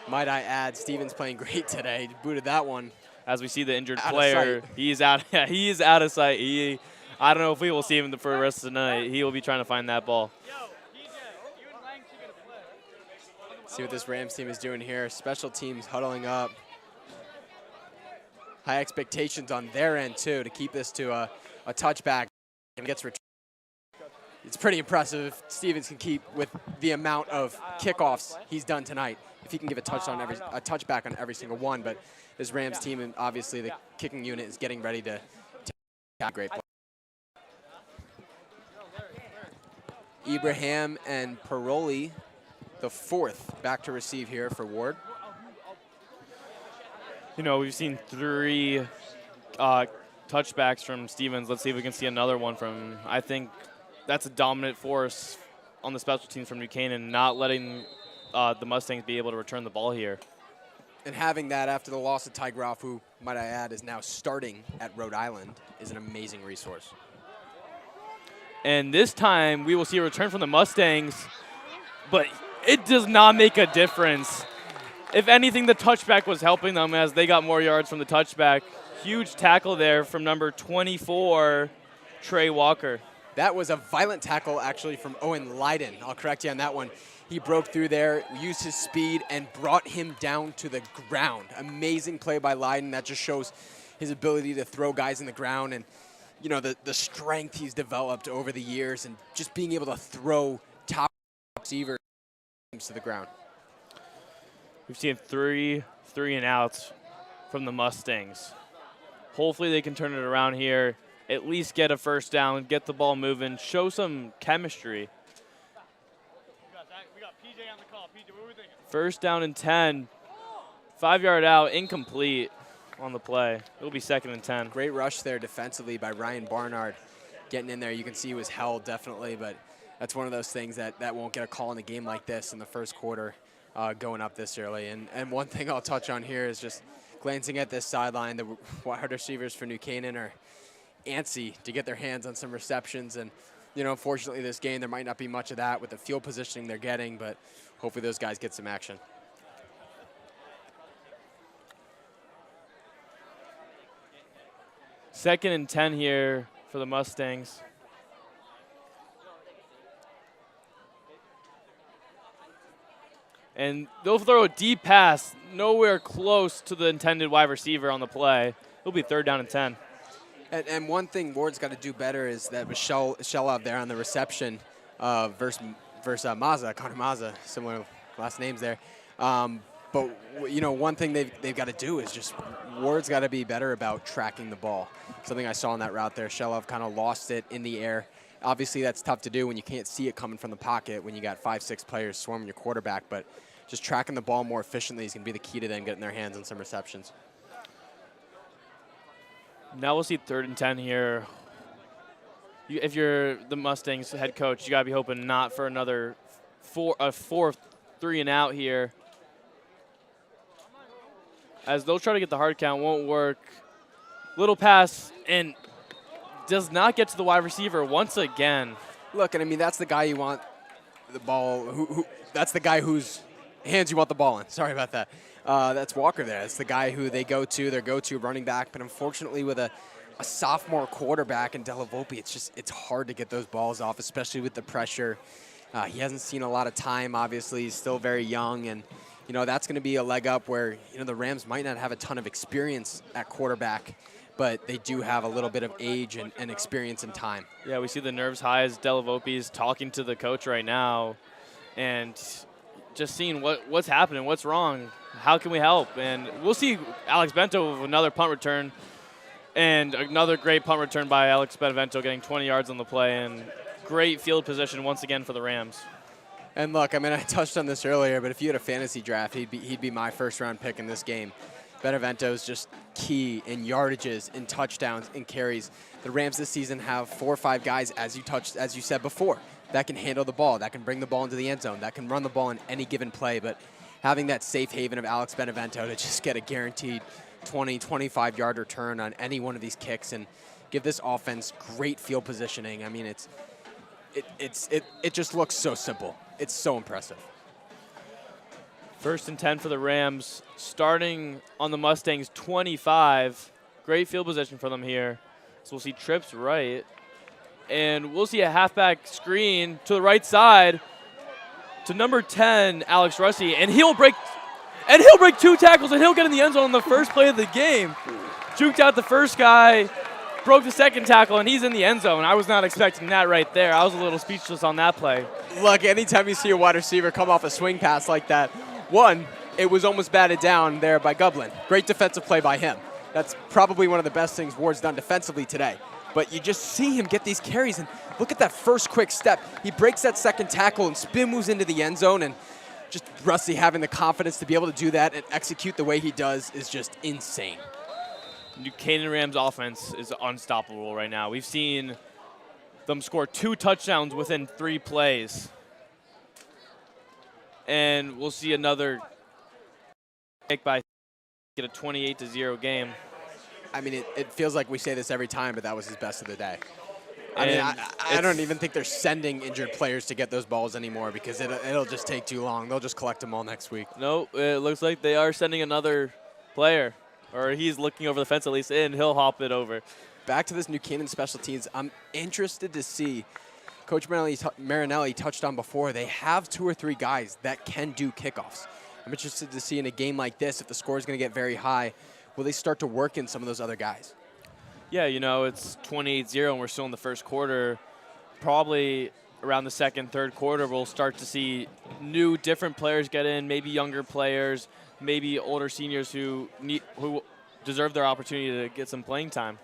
Might I add, Stevens playing great today. Booted that one. As we see the injured player, he's out. He is out of sight. I don't know if we will see him for the rest of the night. He will be trying to find that ball. See what this Rams team is doing here. Special teams huddling up. High expectations on their end too to keep this to a touchback and gets returned. It's pretty impressive if Stevens can keep with the amount of kickoffs he's done tonight. If he can give a touchback on every single one, but this Rams team and obviously the kicking unit is getting ready to take great play. Ibrahim and Paroli, the 4th, back to receive here for Ward. You know, we've seen 3 touchbacks from Stevens. Let's see if we can see another one from him. I think that's a dominant force on the special teams from New Canaan, not letting the Mustangs be able to return the ball here. And having that after the loss of Ty Groff, who, might I add, is now starting at Rhode Island, is an amazing resource. And this time, we will see a return from the Mustangs, but it does not make a difference. If anything, the touchback was helping them as they got more yards from the touchback. Huge tackle there from number 24, Trey Walker. That was a violent tackle, actually, from Owen Lyden. I'll correct you on that one. He broke through there, used his speed, and brought him down to the ground. Amazing play by Lyden. That just shows his ability to throw guys in the ground and, you know, the strength he's developed over the years and just being able to throw top receivers to the ground. We've seen three and outs from the Mustangs. Hopefully they can turn it around here, at least get a first down, get the ball moving, show some chemistry. We got PJ on the call. PJ, what were we thinking? First down and 10. 5-yard out, incomplete on the play. It'll be 2nd and 10. Great rush there defensively by Ryan Barnard. Getting in there, you can see he was held definitely, but that's one of those things that won't get a call in a game like this in the first quarter going up this early. And one thing I'll touch on here is just glancing at this sideline, the wide receivers for New Canaan are antsy to get their hands on some receptions. And, you know, unfortunately this game, there might not be much of that with the field positioning they're getting, but hopefully those guys get some action. Second and 10 here for the Mustangs. And they'll throw a deep pass, nowhere close to the intended wide receiver on the play. It'll be 3rd down and 10. And one thing Warde's got to do better is that Michelle out there on the reception versus Mazza, Connor Mazza, similar last names there. But, you know, one thing they've got to do is just Warde's got to be better about tracking the ball. Something I saw on that route there, Shelov kind of lost it in the air. Obviously, that's tough to do when you can't see it coming from the pocket when you got 5-6 players swarming your quarterback. But just tracking the ball more efficiently is going to be the key to them getting their hands on some receptions. Now we'll see 3rd and 10 here. If you're the Mustangs head coach, you got to be hoping not for another fourth 3 and out here. As they'll try to get the hard count, won't work. Little pass and does not get to the wide receiver once again. Look, and I mean, that's the guy you want the ball, that's the guy whose hands you want the ball in. Sorry about that. That's Walker there. That's the guy who they go to, their go-to running back. But unfortunately, with a sophomore quarterback in Delavolpe, it's hard to get those balls off, especially with the pressure. He hasn't seen a lot of time, obviously. He's still very young, and, you know, that's going to be a leg up where, you know, the Rams might not have a ton of experience at quarterback, but they do have a little bit of age and experience and time. Yeah, we see the nerves high as Delavolpe is talking to the coach right now and just seeing what's happening, what's wrong, how can we help. And we'll see Alex Bento with another punt return and another great punt return by Alex Benevento getting 20 yards on the play and great field position once again for the Rams. And look, I mean, I touched on this earlier, but if you had a fantasy draft, he'd be my first-round pick in this game. Benevento's just key in yardages, in touchdowns, in carries. The Rams this season have 4 or 5 guys, as you said before, that can handle the ball, that can bring the ball into the end zone, that can run the ball in any given play. But having that safe haven of Alex Benevento to just get a guaranteed 20, 25-yard return on any one of these kicks and give this offense great field positioning. I mean, it just looks so simple. It's so impressive. 1st and 10 for the Rams, starting on the Mustangs 25. Great field position for them here. So we'll see trips right. And we'll see a halfback screen to the right side to number 10, Alex Russi. And he'll break 2 tackles, and he'll get in the end zone on the first play of the game. Juked out the first guy, broke the 2nd tackle, and he's in the end zone. I was not expecting that right there. I was a little speechless on that play. Look, anytime you see a wide receiver come off a swing pass like that, one, it was almost batted down there by Gublin. Great defensive play by him. That's probably one of the best things Ward's done defensively today. But you just see him get these carries, and look at that first quick step. He breaks that 2nd tackle and spin moves into the end zone, and just Rusty having the confidence to be able to do that and execute the way he does is just insane. New Canaan Rams offense is unstoppable right now. We've seen them score 2 touchdowns within 3 plays. And we'll see another kick by get a 28-0 game. I mean, it feels like we say this every time, but that was his best of the day. I mean, I don't even think they're sending injured players to get those balls anymore because it'll just take too long. They'll just collect them all next week. No, it looks like they are sending another player, or he's looking over the fence at least, and he'll hop it over. back to this New Canaan special teams, I'm interested to see, Coach Marinelli touched on before, they have 2 or 3 guys that can do kickoffs. I'm interested to see in a game like this, if the score is going to get very high, will they start to work in some of those other guys? Yeah, you know, it's 28-0 and we're still in the first quarter. Probably around the second, third quarter, we'll start to see new, different players get in, maybe younger players, maybe older seniors who deserve their opportunity to get some playing time.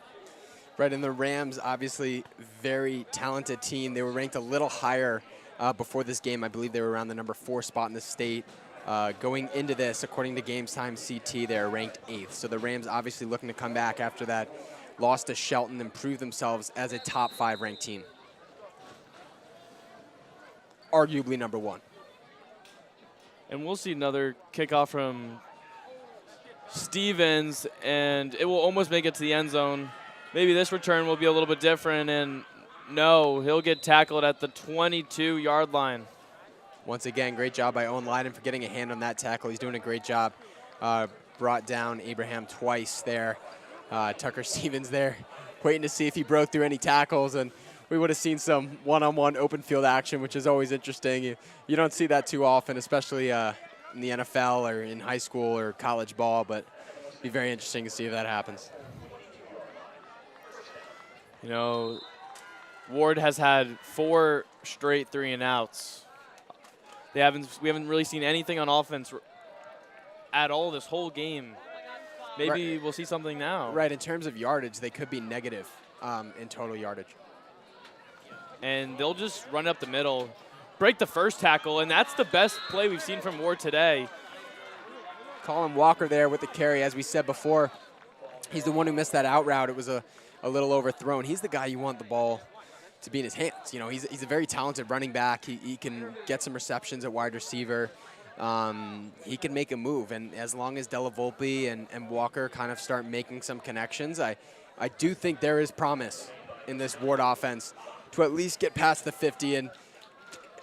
Right, and the Rams, obviously, very talented team. They were ranked a little higher before this game. I believe they were around the number 4 spot in the state. Going into this, according to Games Time CT, they're ranked 8th. So the Rams obviously looking to come back after that loss to Shelton and prove themselves as a top 5 ranked team. Arguably number 1. And we'll see another kickoff from Stevens, and it will almost make it to the end zone. Maybe this return will be a little bit different, and no, he'll get tackled at the 22-yard line. Once again, great job by Owen Leiden for getting a hand on that tackle. He's doing a great job. Brought down Abraham twice there. Tucker Stevens there, waiting to see if he broke through any tackles, and we would have seen some one-on-one open field action, which is always interesting. You don't see that too often, especially in the NFL or in high school or college ball, but it'd be very interesting to see if that happens. You know, Warde has had 4 straight 3-and-outs. We haven't really seen anything on offense at all this whole game. Maybe right. We'll see something now. Right, in terms of yardage, they could be negative in total yardage. And they'll just run up the middle, break the first tackle, and that's the best play we've seen from Warde today. Colin Walker there with the carry, as we said before. He's the one who missed that out route. It was a little overthrown. He's the guy you want the ball to be in his hands. You know, he's a very talented running back. He can get some receptions at wide receiver. He can make a move, and as long as Della Volpe and Walker kind of start making some connections, I do think there is promise in this Warde offense to at least get past the 50. And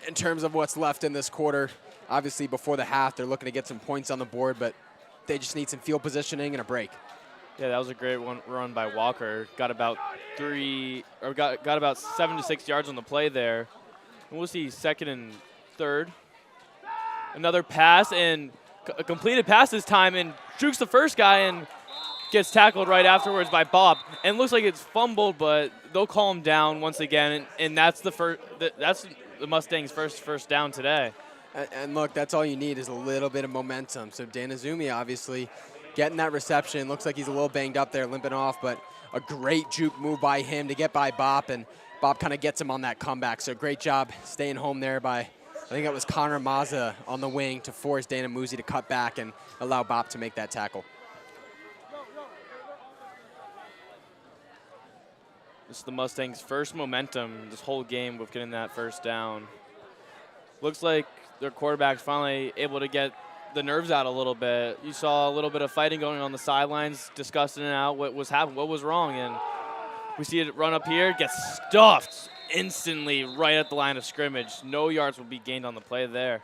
in terms of what's left in this quarter, obviously before the half, they're looking to get some points on the board, but they just need some field positioning and a break. Yeah, that was a great run by Walker. Got about 7 to 6 yards on the play there. And we'll see second and third. Another pass, and a completed pass this time, and jukes the first guy and gets tackled right afterwards by Bob. And looks like it's fumbled, but they'll call him down once again, and that's that's the Mustangs' first down today. And look, that's all you need is a little bit of momentum. So Danazumi obviously getting that reception. Looks like he's a little banged up there, limping off, but a great juke move by him to get by Bop, and Bop kind of gets him on that comeback. So great job staying home there by, I think it was Connor Mazza on the wing to force Dana Muzi to cut back and allow Bop to make that tackle. This is the Mustangs' first momentum this whole game with getting that first down. Looks like their quarterback's finally able to get the nerves out a little bit. You saw a little bit of fighting going on the sidelines, discussing out what was happening, what was wrong, and we see it run up here, gets stuffed instantly right at the line of scrimmage. No yards will be gained on the play there.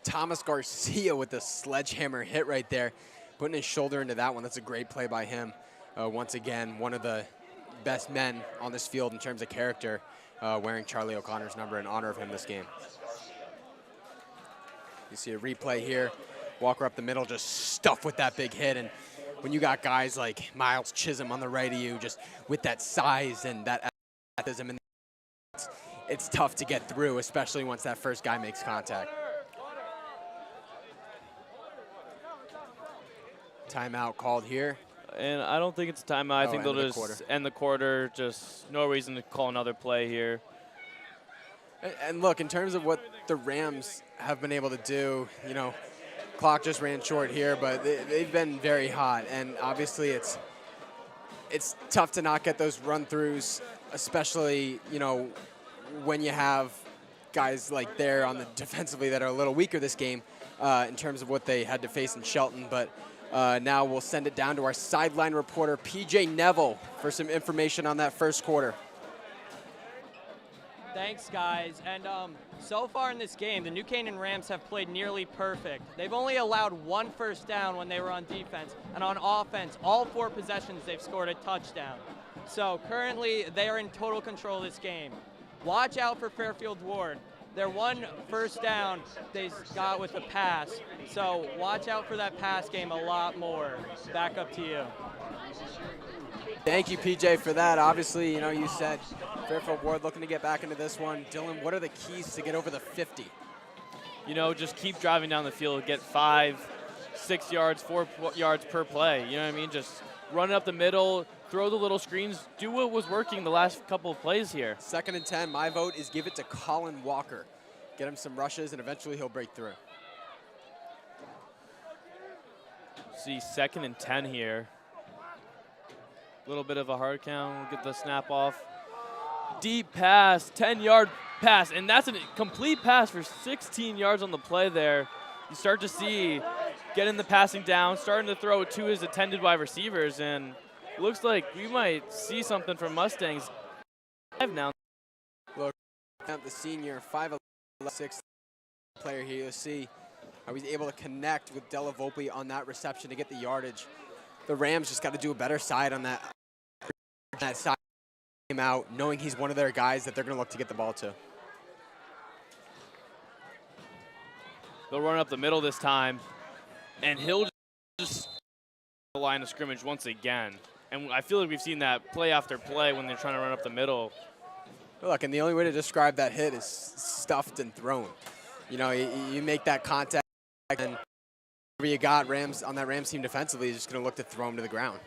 Thomas Garcia with the sledgehammer hit right there, putting his shoulder into that one. That's a great play by him. Once again, one of the best men on this field in terms of character, wearing Charlie O'Connor's number in honor of him this game. You see a replay here. Walker up the middle, just stuffed with that big hit. And when you got guys like Miles Chisholm on the right of you, just with that size and that athleticism, it's tough to get through, especially once that first guy makes contact. Timeout called here. And I don't think it's a timeout. I think they'll just end the quarter. Just no reason to call another play here. And look, in terms of what the Rams have been able to do, you know, clock just ran short here, but they've been very hot. And obviously it's tough to not get those run-throughs, especially, you know, when you have guys like there on the defensively that are a little weaker this game in terms of what they had to face in Shelton. But now we'll send it down to our sideline reporter, PJ Neville, for some information on that first quarter. Thanks, guys. And so far in this game, the New Canaan Rams have played nearly perfect. They've only allowed 1 first down when they were on defense. And on offense, all 4 possessions, they've scored a touchdown. So currently, they are in total control of this game. Watch out for Fairfield Ward. Their one first down they got with a pass. So watch out for that pass game a lot more. Back up to you. Thank you, PJ, for that. Obviously, you know, you said Fairfield Ward looking to get back into this one. Dylan, what are the keys to get over the 50? You know, just keep driving down the field, get 5, 6 yards, 4 yards per play. You know what I mean? Just run up the middle, throw the little screens, do what was working the last couple of plays here. 2nd and 10, my vote is give it to Colin Walker. Get him some rushes, and eventually he'll break through. See, 2nd and 10 here. A little bit of a hard count, get the snap off. Deep pass, 10-yard pass, and that's a complete pass for 16 yards on the play there. You start to see getting the passing down, starting to throw to his attended wide receivers, and looks like we might see something from Mustangs. Now. Look, at the senior 5'11", 6 player here, you'll see how he's able to connect with Della Volpe on that reception to get the yardage. The Rams just got to do a better side on that side. Him out, knowing he's one of their guys that they're going to look to get the ball to. They'll run up the middle this time, and he'll just the line of scrimmage once again. And I feel like we've seen that play after play when they're trying to run up the middle. Look, and the only way to describe that hit is stuffed and thrown. You know, you make that contact, and whatever you got Rams on that Rams team defensively is just going to look to throw him to the ground.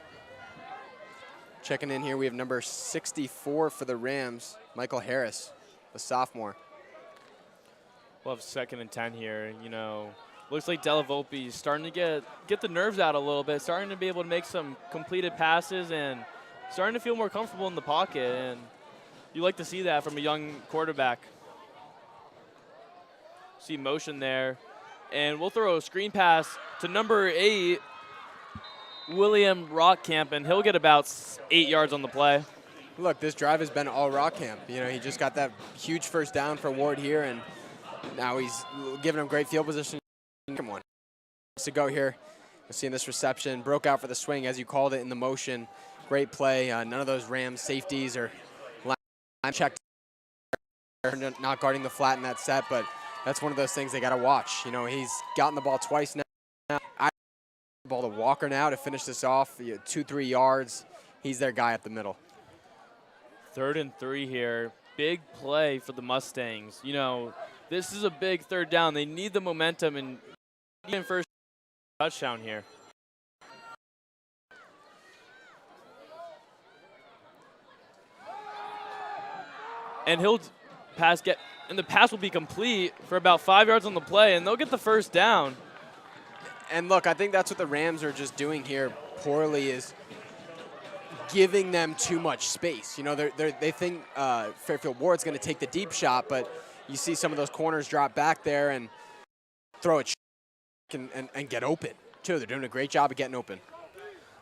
Checking in here, we have number 64 for the Rams, Michael Harris, a sophomore. We'll have 2nd and 10 here. You know, looks like Della Volpe is starting to get the nerves out a little bit, starting to be able to make some completed passes and starting to feel more comfortable in the pocket. And you like to see that from a young quarterback. See motion there. And we'll throw a screen pass to number 8, William Rockcamp, and he'll get about 8 yards on the play. Look, this drive has been all Rockcamp. You know, he just got that huge first down for Ward here, and now he's giving him great field position. Come on. To go here. We're seeing this reception. Broke out for the swing, as you called it, in the motion. Great play. None of those Rams safeties or line checked, not guarding the flat in that set, but that's one of those things they got to watch. You know, he's gotten the ball twice now. Ball to Walker now to finish this off. 2-3 yards. He's their guy up the middle. 3rd and 3 here. Big play for the Mustangs. You know, this is a big 3rd down. They need the momentum and even first touchdown here. And he'll and the pass will be complete for about 5 yards on the play, and they'll get the first down. And look, I think that's what the Rams are just doing here poorly, is giving them too much space. You know, they think Fairfield Ward's going to take the deep shot, but you see some of those corners drop back there and throw it and get open, too. They're doing a great job of getting open.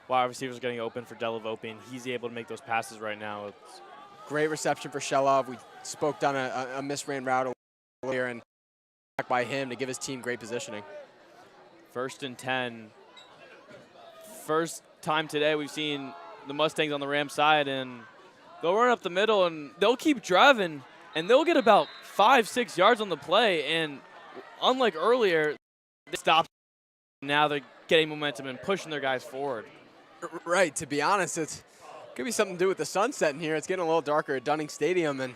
Wide receivers getting open for Della Volpe, and he's able to make those passes right now. It's great reception for Shelov. We spoke down a misran route earlier, and back by him to give his team great positioning. 1st and 10. First time today we've seen the Mustangs on the Rams side, and they'll run up the middle, and they'll keep driving, and they'll get about 5-6 yards on the play. And unlike earlier, they stopped. Now they're getting momentum and pushing their guys forward. Right. To be honest, it could be something to do with the sunset in here. It's getting a little darker at Dunning Stadium, and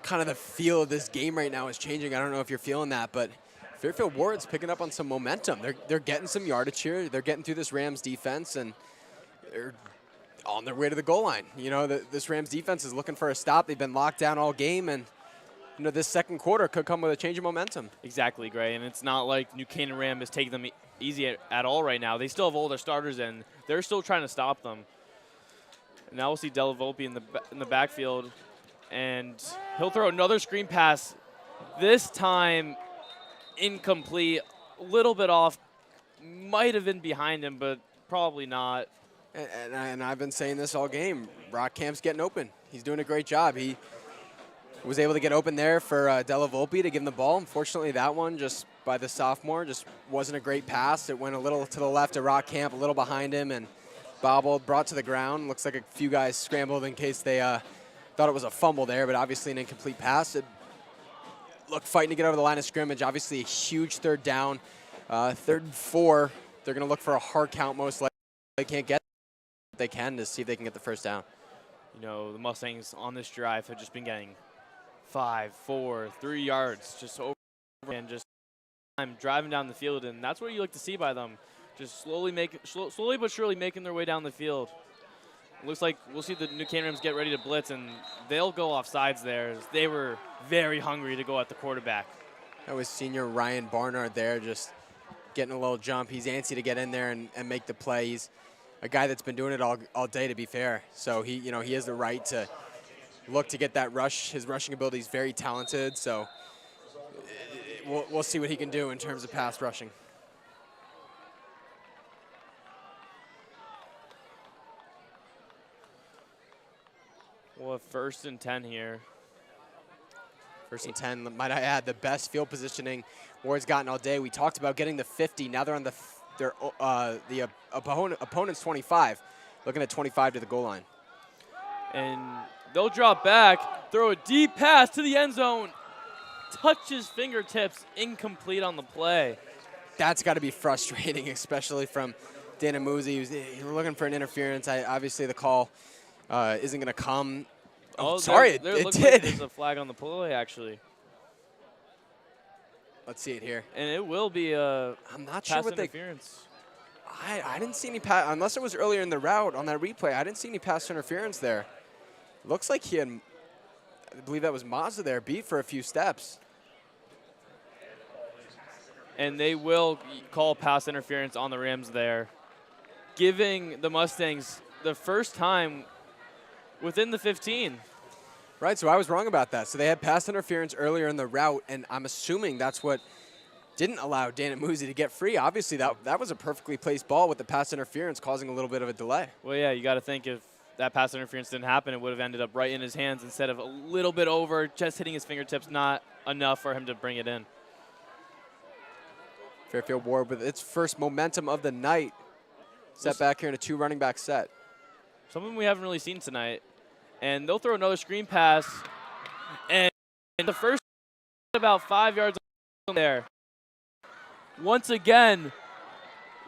kind of the feel of this game right now is changing. I don't know if you're feeling that, but Fairfield Ward's picking up on some momentum. They're getting some yardage here. They're getting through this Rams defense, and they're on their way to the goal line. You know, this Rams defense is looking for a stop. They've been locked down all game, and you know, this second quarter could come with a change of momentum. Exactly, Gray, and it's not like New Canaan Ram is taking them easy at all right now. They still have all their starters, and they're still trying to stop them. And now we'll see Della Volpe in the backfield, and he'll throw another screen pass. This time, incomplete, a little bit off, might have been behind him, but probably not. And I've been saying this all game. Rockcamp's getting open. He's doing a great job. He was able to get open there for Della Volpe to give him the ball. Unfortunately, that one just by the sophomore just wasn't a great pass. It went a little to the left of Rockcamp, a little behind him, and bobbled, brought to the ground. Looks like a few guys scrambled in case they thought it was a fumble there, but obviously an incomplete pass. It looked fighting to get over the line of scrimmage. Obviously a huge third down. 3rd and 4. They're going to look for a hard count most likely. They can't get what they can to see if they can get the first down. You know, the Mustangs on this drive have just been getting 5, 4, 3 yards just over and just driving down the field, and that's what you like to see by them. Just slowly but surely making their way down the field. Looks like we'll see the New Canaan Rams get ready to blitz, and they'll go off sides there. They were very hungry to go at the quarterback. That was senior Ryan Barnard there, just getting a little jump. He's antsy to get in there and make the play. He's a guy that's been doing it all day, to be fair. So he has the right to look to get that rush. His rushing ability is very talented. So we'll see what he can do in terms of pass rushing. Well, 1st and 10 here. 1st and 10, might I add, the best field positioning Ward's gotten all day. We talked about getting the 50. Now they're on the opponent's 25, looking at 25 to the goal line. And they'll drop back, throw a deep pass to the end zone. Touches fingertips, incomplete on the play. That's got to be frustrating, especially from Dana Muzi, who's looking for an interference. Obviously, the call isn't going to come. Oh, sorry, it did. Like there's a flag on the play, actually. Let's see it here. And it will be a I'm not sure what interference. I didn't see any pass, unless it was earlier in the route on that replay. I didn't see any pass interference there. Looks like he had, I believe that was Mazda there, beat for a few steps. And they will call pass interference on the Rams there, giving the Mustangs the first time within the 15. Right, so I was wrong about that. So they had pass interference earlier in the route, and I'm assuming that's what didn't allow Dana Muzi to get free. Obviously, that was a perfectly placed ball with the pass interference causing a little bit of a delay. Well, yeah, you got to think if that pass interference didn't happen, it would have ended up right in his hands instead of a little bit over, just hitting his fingertips, not enough for him to bring it in. Fairfield Warde with its first momentum of the night. Set back here in a 2 running back set. Something we haven't really seen tonight. And they'll throw another screen pass. And the first about 5 yards there. Once again,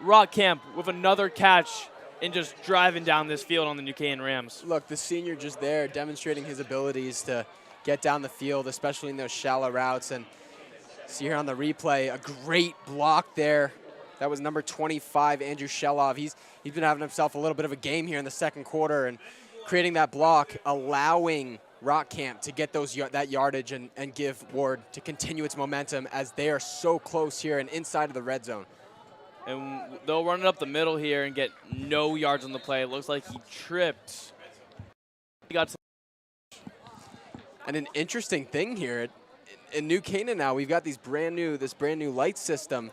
Rockcamp with another catch and just driving down this field on the New Canaan Rams. Look, the senior just there demonstrating his abilities to get down the field, especially in those shallow routes. And see here on the replay, a great block there. That was number 25, Andrew Shelov. He's been having himself a little bit of a game here in the 2nd quarter and creating that block, allowing Rockcamp to get that yardage and give Warde to continue its momentum as they are so close here and inside of the red zone. And they'll run it up the middle here and get no yards on the play. It looks like he tripped. And an interesting thing here, in New Canaan now, we've got this brand new light system.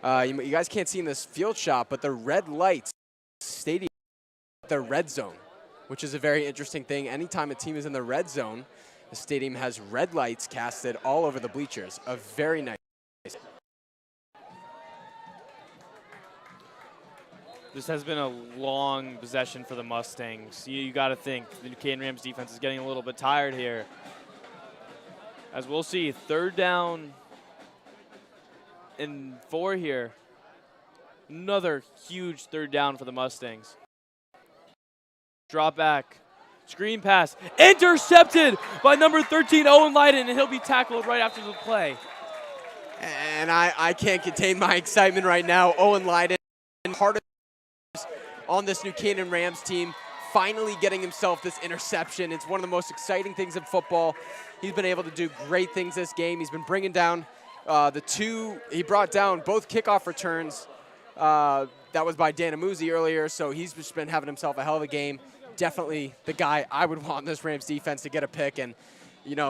You guys can't see in this field shot, but the red lights stadium, the red zone, which is a very interesting thing. Anytime a team is in the red zone, the stadium has red lights casted all over the bleachers. A very nice. This has been a long possession for the Mustangs. You got to think the New Canaan Rams defense is getting a little bit tired here. As we'll see, 3rd down and 4 here. Another huge 3rd down for the Mustangs. Drop back, screen pass, intercepted by number 13, Owen Lyden, and he'll be tackled right after the play. And I can't contain my excitement right now. Owen Lyden, part of on this New Canaan Rams team, finally getting himself this interception. It's one of the most exciting things in football. He's been able to do great things this game. He's been bringing down he brought down both kickoff returns. That was by Dana Muzi earlier, so he's just been having himself a hell of a game. Definitely the guy I would want in this Rams defense to get a pick and,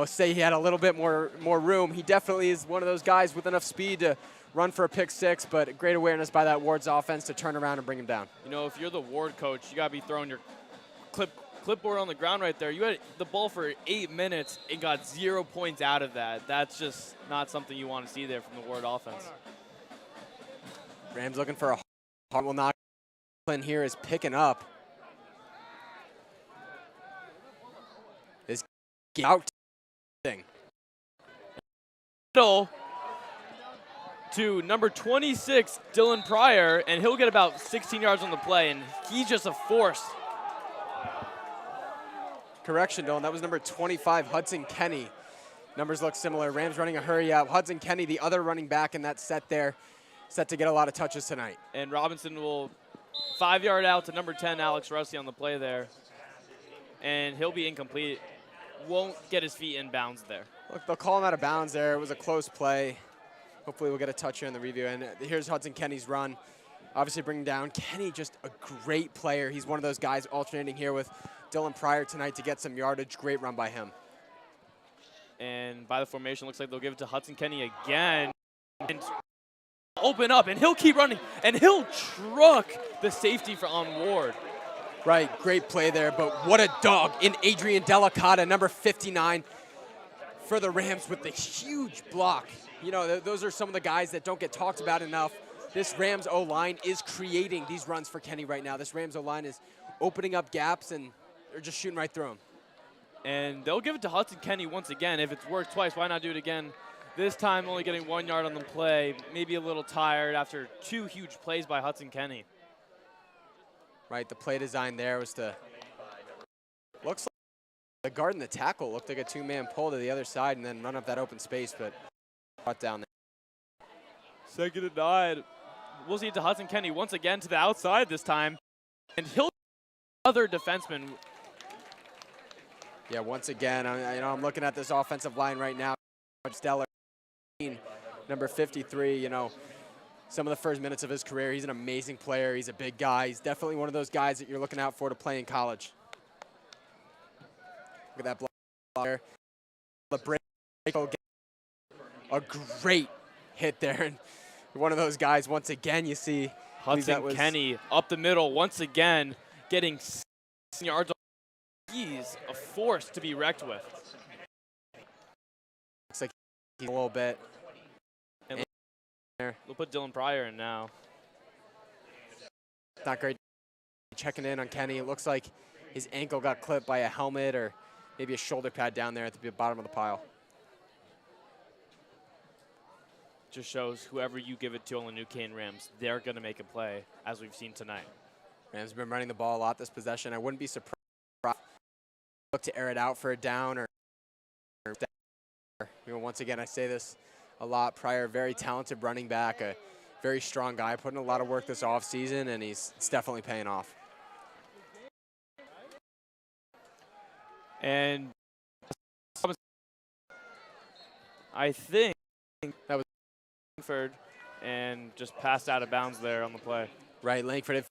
say he had a little bit more room. He definitely is one of those guys with enough speed to run for a pick 6, but great awareness by that Warde's offense to turn around and bring him down. If you're the Warde coach, you got to be throwing your clipboard on the ground right there. You had the ball for 8 minutes and got 0 points out of that. That's just not something you want to see there from the Warde offense. Rams looking for a hard will not here is picking up. This out thing. Middle to number 26, Dylan Pryor, and he'll get about 16 yards on the play, and he's just a force. Correction, Dylan, that was number 25, Hudson Kenny. Numbers look similar. Rams running a hurry up. Hudson Kenny, the other running back in that set there, set to get a lot of touches tonight. And Robinson will 5-yard out to number 10, Alex Rusty on the play there. And he'll be incomplete. Won't get his feet in bounds there. Look, they'll call him out of bounds there. It was a close play. Hopefully we'll get a touch here in the review. And here's Hudson Kenny's run. Obviously bringing down. Kenny, just a great player. He's one of those guys alternating here with Dylan Pryor tonight to get some yardage. Great run by him. And by the formation, looks like they'll give it to Hudson Kenny again. And open up, and he'll keep running. And he'll truck the safety on Ward. Right, great play there, but what a dog in Adrian Delicata, number 59 for the Rams with the huge block. You know, those are some of the guys that don't get talked about enough. This Rams O-line is creating these runs for Kenny right now. This Rams O-line is opening up gaps, and they're just shooting right through them. And they'll give it to Hudson Kenny once again. If it's worked twice, why not do it again? This time only getting 1 yard on the play, maybe a little tired after 2 huge plays by Hudson Kenny. Right, the play design there was to, looks like the guard and the tackle looked like a 2-man pull to the other side and then run up that open space, but brought down there. 2nd and 9. We'll see it to Hudson Kenny once again to the outside this time. And he'll other defenseman. Yeah, once again, I'm looking at this offensive line right now. Stellar, number 53, you know, some of the first minutes of his career. He's an amazing player. He's a big guy. He's definitely one of those guys that you're looking out for to play in college. Look at that block there. A great hit there. And one of those guys, once again, you see. Hudson Kenny up the middle once again, getting 6 yards. He's a force to be reckoned with. Looks like he's a little bit. And we'll put Dylan Pryor in now. Not great. Checking in on Kenny. It looks like his ankle got clipped by a helmet or maybe a shoulder pad down there at the bottom of the pile. Just shows whoever you give it to on the New Canaan Rams, they're going to make a play, as we've seen tonight. Rams have been running the ball a lot this possession. I wouldn't be surprised. Look to air it out for a down or you know, once again, I say this a lot. Pryor, very talented running back, a very strong guy, putting a lot of work this offseason, and it's definitely paying off. And I think that was Langford and just passed out of bounds there on the play. Right, Langford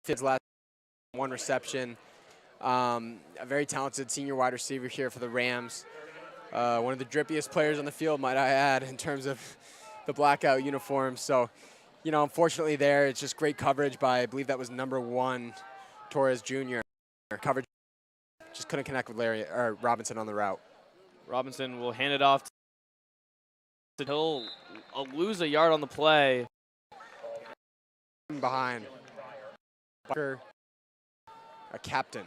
his last 1 reception. A very talented senior wide receiver here for the Rams. One of the drippiest players on the field, might I add, in terms of the blackout uniform. So, you know, unfortunately there, it's just great coverage by, I believe that was number 1, Torres Jr. Coverage just couldn't connect with Robinson on the route. Robinson will hand it off to he'll lose a yard on the play. Behind. A captain.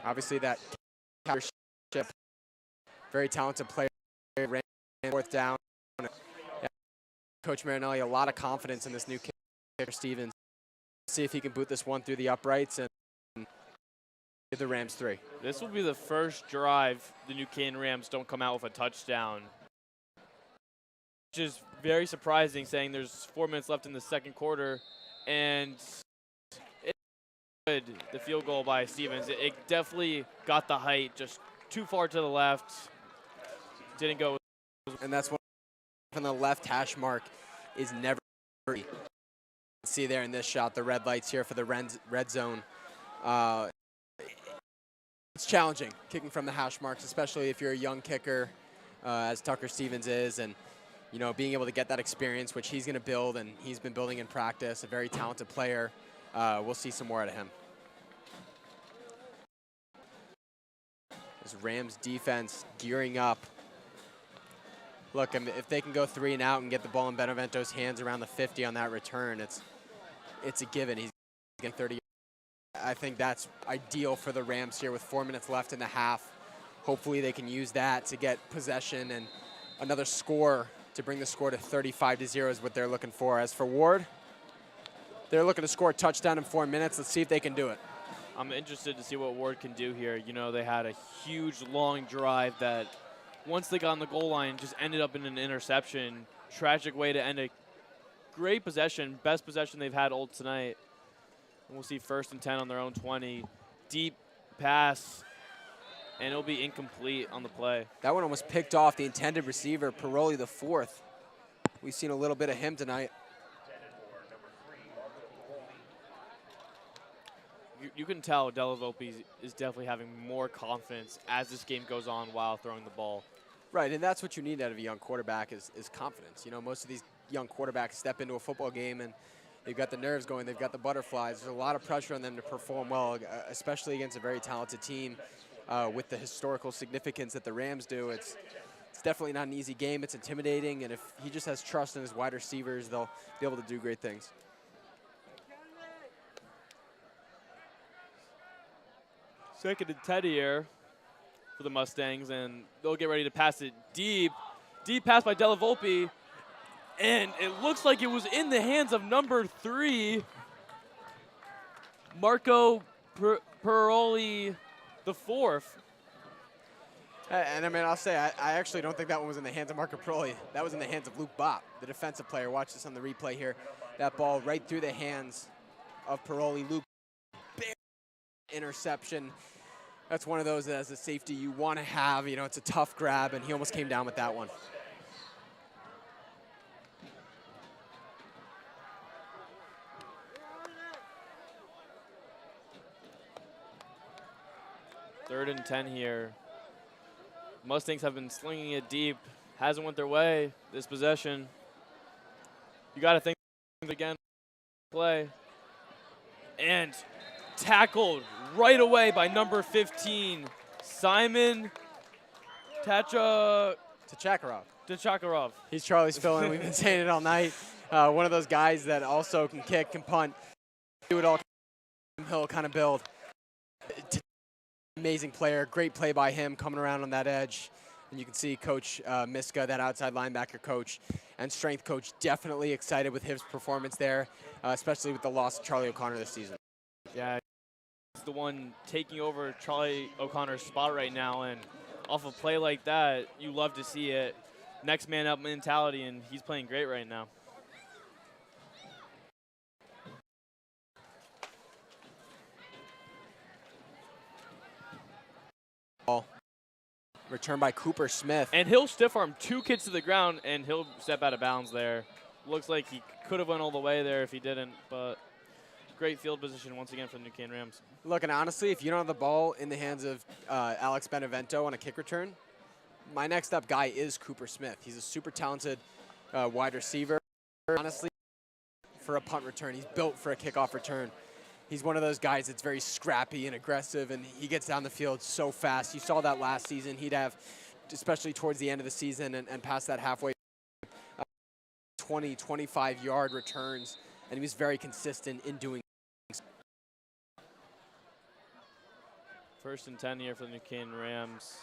Obviously that ship, very talented player, ran 4th down. Coach Marinelli, a lot of confidence in this new kicker, Stevens. See if he can boot this one through the uprights and give the Rams 3. This will be the first drive the New Canaan Rams don't come out with a touchdown. Which is very surprising, saying there's 4 minutes left in the 2nd quarter, and the field goal by Stevens. It definitely got the height, just too far to the left. Didn't go. And that's one from the left hash mark is never. See there in this shot, the red lights here for the red zone. It's challenging kicking from the hash marks, especially if you're a young kicker, as Tucker Stevens is, and you know, being able to get that experience, which he's going to build, and he's been building in practice. A very talented player. We'll see some more out of him. This Rams defense gearing up. Look, if they can go 3 and out and get the ball in Benevento's hands around the 50 on that return, it's a given. He's get 30. I think that's ideal for the Rams here with 4 minutes left in the half. Hopefully they can use that to get possession and another score to bring the score to 35-0 is what they're looking for. As for Warde, they're looking to score a touchdown in 4 minutes. Let's see if they can do it. I'm interested to see what Warde can do here. You know, they had a huge long drive that once they got on the goal line just ended up in an interception. Tragic way to end a great possession, best possession they've had all tonight. And we'll see 1st and 10 on their own 20. Deep pass, and it'll be incomplete on the play. That one almost picked off the intended receiver, Paroli the 4th. We've seen a little bit of him tonight. You can tell Delavolpe is definitely having more confidence as this game goes on while throwing the ball. Right, and that's what you need out of a young quarterback is confidence. You know, most of these young quarterbacks step into a football game and they've got the nerves going, they've got the butterflies. There's a lot of pressure on them to perform well, especially against a very talented team with the historical significance that the Rams do. It's definitely not an easy game. It's intimidating, and if he just has trust in his wide receivers, they'll be able to do great things. Second and 10 here for the Mustangs, and they'll get ready to pass it deep. Deep pass by Delavolpe, and it looks like it was in the hands of number 3, Marco Paroli the 4th. And I mean, I'll say, I actually don't think that one was in the hands of Marco Paroli. That was in the hands of Luke Bopp, the defensive player. Watch this on the replay here. That ball right through the hands of Paroli. Luke, big interception. That's one of those that as a safety you want to have. You know, it's a tough grab, and he almost came down with that one. Third and 10 here. Mustangs have been slinging it deep. Hasn't went their way this possession. You got to think again. Play. And tackled right away by number 15, Simon Tachakarov. He's Charlie's fill-in. We've been saying it all night. One of those guys that also can kick, can punt, do it all. Hill kind of build. Amazing player, great play by him coming around on that edge. And you can see Coach Miska, that outside linebacker coach and strength coach, definitely excited with his performance there, especially with the loss of Charlie O'Connor this season. Yeah, he's the one taking over Charlie O'Connor's spot right now, and off a play like that, you love to see it. Next man up mentality, and he's playing great right now. Return by Cooper Smith. And he'll stiff arm 2 kids to the ground, and he'll step out of bounds there. Looks like he could have went all the way there if he didn't, but great field position once again for the New Canaan Rams. Look, and honestly, if you don't have the ball in the hands of Alex Benevento on a kick return, my next up guy is Cooper Smith. He's a super talented wide receiver. Honestly, for a punt return, he's built for a kickoff return. He's one of those guys that's very scrappy and aggressive, and he gets down the field so fast. You saw that last season. He'd have, especially towards the end of the season and past that halfway, 20, 25-yard returns, and he was very consistent in doing things. 1st and 10 here for the New Canaan Rams.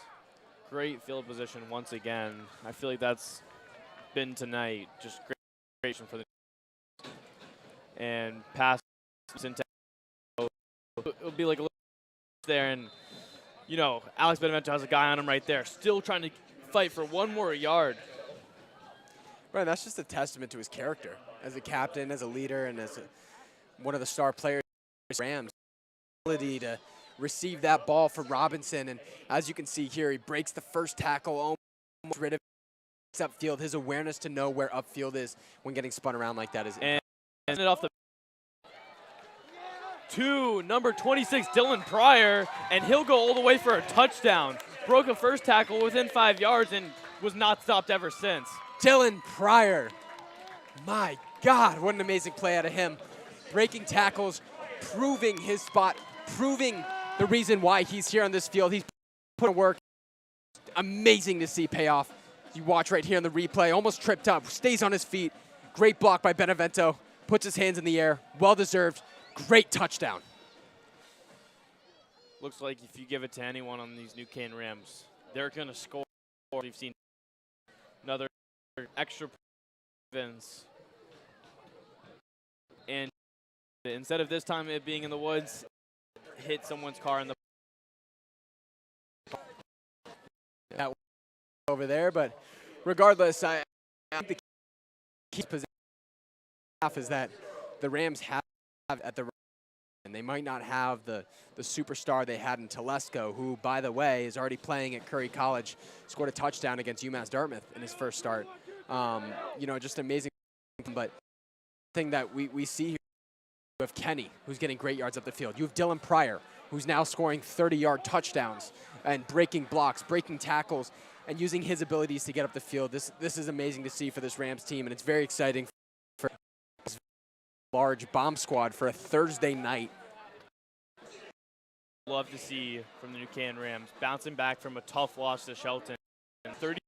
Great field position once again. I feel like that's been tonight. Just great for the and pass into. It'll be like a little there, and you know Alex Benevento has a guy on him right there, still trying to fight for one more yard. Right, that's just a testament to his character as a captain, as a leader, and as one of the star players of the Rams. Ability to receive that ball from Robinson, and as you can see here, he breaks the first tackle, almost rid of it upfield. His awareness to know where upfield is when getting spun around like that is. And it off the to number 26, Dylan Pryor, and he'll go all the way for a touchdown. Broke a first tackle within 5 yards and was not stopped ever since. Dylan Pryor, my God, what an amazing play out of him. Breaking tackles, proving his spot, proving the reason why he's here on this field. He's put in work. Amazing to see payoff. You watch right here in the replay, almost tripped up, stays on his feet. Great block by Benevento, puts his hands in the air, well-deserved. Great touchdown. Looks like if you give it to anyone on these New Canaan Rams, they're going to score. We've seen another extra points. And instead of this time it being in the woods, hit someone's car in the that over there, but regardless, I think the key position is that the Rams have at the and they might not have the superstar they had in Telesco, who, by the way, is already playing at Curry College, scored a touchdown against UMass Dartmouth in his first start. You know, just amazing. But the thing that we see here, you have Kenny, who's getting great yards up the field. You have Dylan Pryor, who's now scoring 30-yard touchdowns and breaking blocks, breaking tackles, and using his abilities to get up the field. This is amazing to see for this Rams team, and it's very exciting for this large bomb squad for a Thursday night. Love to see from the New Canaan Rams bouncing back from a tough loss to Shelton. And 30,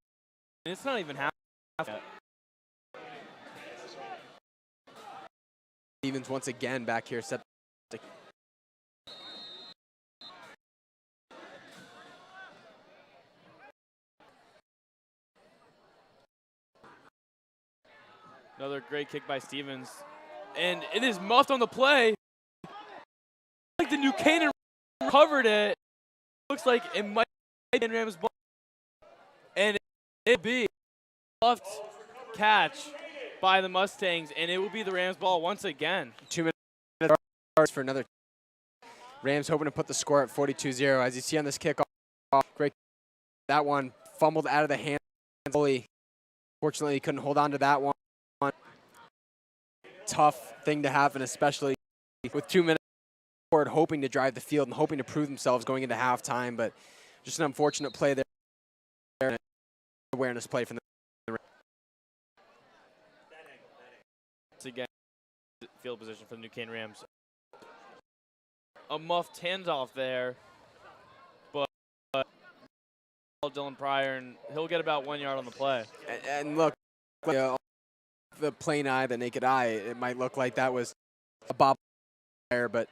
and it's not even half yet. Stevens once again back here set. Another great kick by Stevens. And it is muffed on the play. Like the New Canaan covered it. Looks like it might be Rams ball. And it'll be a muffed catch by the Mustangs, and it will be the Rams ball once again. 2 minutes for another. Rams hoping to put the score at 42-0. As you see on this kickoff, great. That one fumbled out of the hands. Fortunately, he couldn't hold on to that one. Tough thing to happen, especially with 2 minutes forward, hoping to drive the field and hoping to prove themselves going into halftime. But just an unfortunate play there. Awareness play from the. Again, field position for the New Canaan Rams. A muffed handoff there, but Dylan Pryor, and he'll get about 1 yard on the play. And look, the plain eye, the naked eye, it might look like that was a bob there, but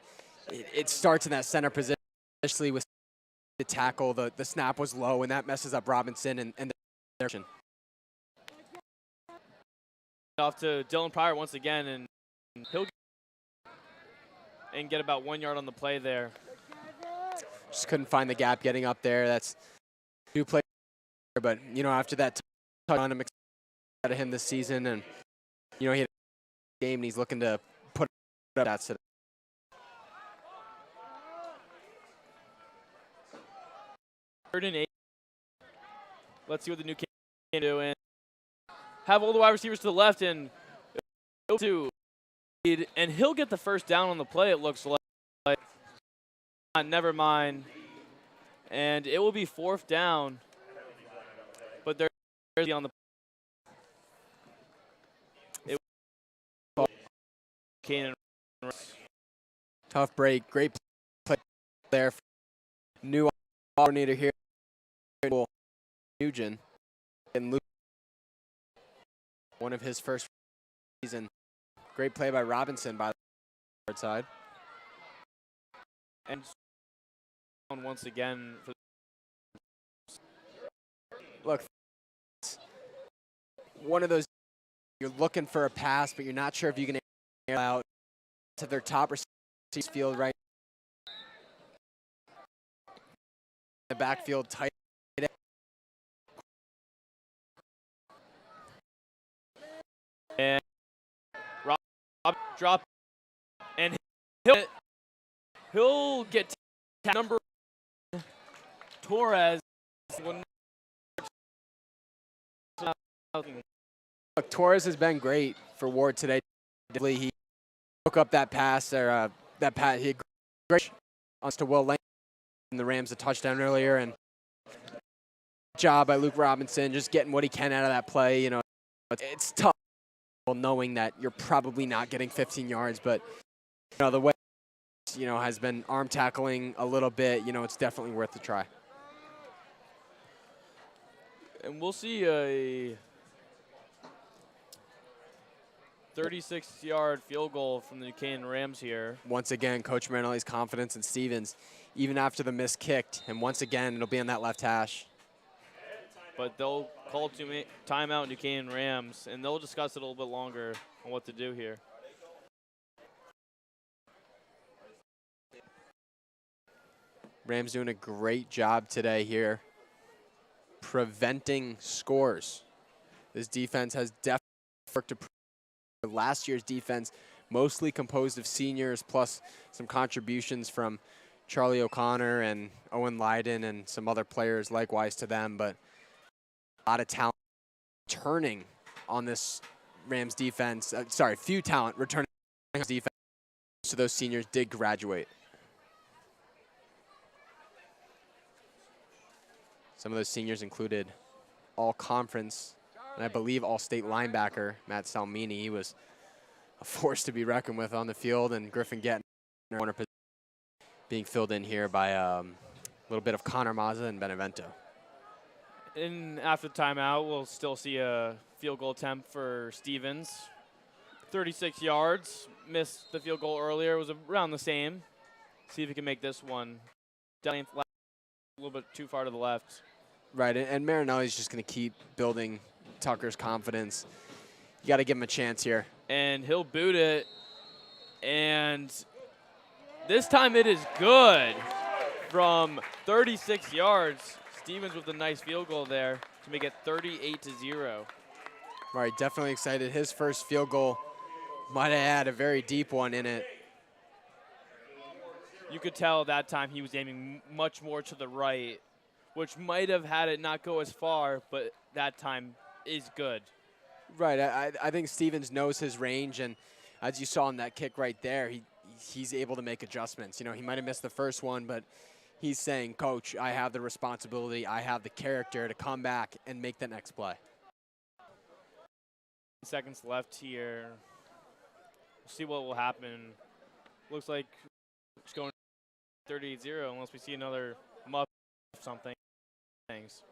it starts in that center position, especially with the tackle. The snap was low, and that messes up Robinson and the direction. Off to Dylan Pryor once again, and he'll get about 1 yard on the play there. Just couldn't find the gap getting up there. That's two plays, but you know, after that touchdown, I'm excited out of him this season, and you know, he had a game and he's looking to put up that today. Third and 8. Let's see what the New Canaan do. And have all the wide receivers to the left, and he'll get the first down on the play, it looks like. Never mind. And it will be fourth down. But they're on the Canaan. Tough break. Great play there. New coordinator here, Nugent. And Luke, one of his first season. Great play by Robinson by the side. And once again. Look, one of those, you're looking for a pass, but you're not sure if you can air out to their top receiver field right. The backfield tight. And Rob drop, and he'll get number Torres. Look, Torres has been great for Ward today. He broke up that pass, or that pass. He had great on to Will Lane and the Rams a touchdown earlier, and job by Luke Robinson, just getting what he can out of that play. You know, it's tough knowing that you're probably not getting 15 yards, but you know, the way, you know, has been arm tackling a little bit. You know, it's definitely worth the try. And we'll see a 36-yard field goal from the New Canaan Rams here. Once again, Coach Marinelli's confidence in Stevens, even after the miss kicked. And once again, it'll be on that left hash. But they'll call timeout New Canaan Rams, and they'll discuss it a little bit longer on what to do here. Rams doing a great job today here, preventing scores. This defense has definitely worked to last year's defense, mostly composed of seniors, plus some contributions from Charlie O'Connor and Owen Lydon and some other players likewise to them, but a lot of talent turning on this Rams defense. Few talent returning on this defense, so those seniors did graduate. Some of those seniors included all-conference and I believe all-state linebacker Matt Salmini. He was a force to be reckoned with on the field, and Griffin Gettin corner position being filled in here by a little bit of Connor Mazza and Benevento. And after the timeout, we'll still see a field goal attempt for Stevens. 36 yards, missed the field goal earlier, was around the same. See if he can make this one. Definitely a little bit too far to the left. Right, and Marinelli's just going to keep building Tucker's confidence. You got to give him a chance here. And he'll boot it, and this time it is good from 36 yards. Stevens with a nice field goal there to make it 38-0. All right, definitely excited. His first field goal might have had a very deep one in it. You could tell that time he was aiming much more to the right, which might have had it not go as far, but that time is good. Right, I think Stevens knows his range, and as you saw in that kick right there, he's able to make adjustments. You know, he might have missed the first one, but he's saying, Coach, I have the responsibility, I have the character to come back and make the next play. Seconds left here. We'll see what will happen. Looks like it's going 38-0 unless we see another muff something. Things.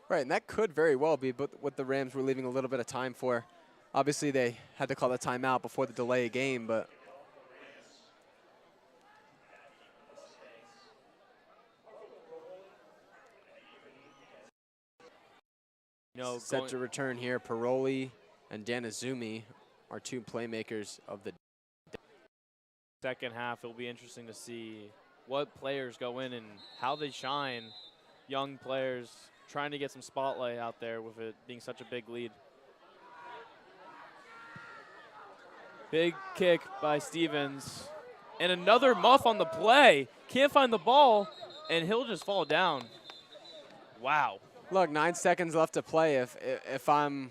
Right, and that could very well be but what the Rams were leaving a little bit of time for. Obviously, they had to call the timeout before the delay of game, but set to return here. Paroli and Danazumi are two playmakers of the second half. It'll be interesting to see what players go in and how they shine. Young players trying to get some spotlight out there with it being such a big lead. Big kick by Stevens. And another muff on the play. Can't find the ball, and he'll just fall down. Wow. Look, 9 seconds left to play. If I'm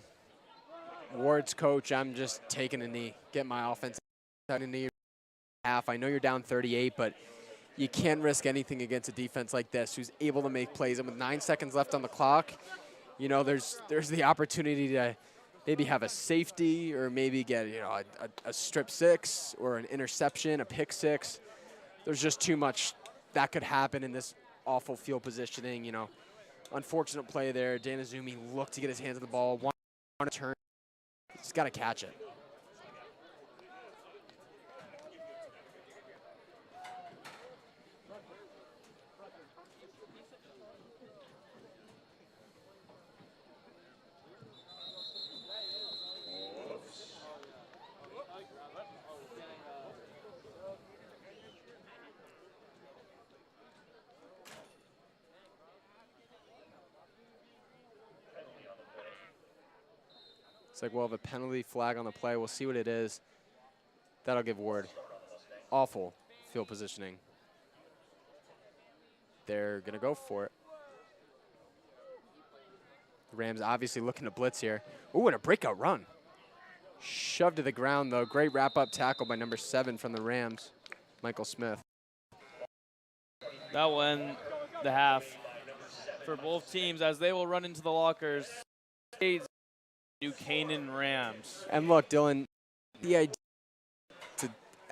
Ward's coach, I'm just taking a knee, get my offense out a knee half. I know you're down 38, but you can't risk anything against a defense like this who's able to make plays. And with 9 seconds left on the clock, you know, there's the opportunity to maybe have a safety or maybe get, you know, a strip six or an interception, a pick six. There's just too much that could happen in this awful field positioning, you know. Unfortunate play there. Danazumi looked to get his hands on the ball. One turn. He's got to catch it. It's like we'll have a penalty flag on the play. We'll see what it is. That'll give Ward awful field positioning. They're going to go for it. The Rams obviously looking to blitz here. Ooh, and a breakout run. Shoved to the ground, though. Great wrap-up tackle by number 7 from the Rams, Michael Smith. That will end the half for both teams as they will run into the lockers. New Canaan Rams. And look, Dylan, the idea to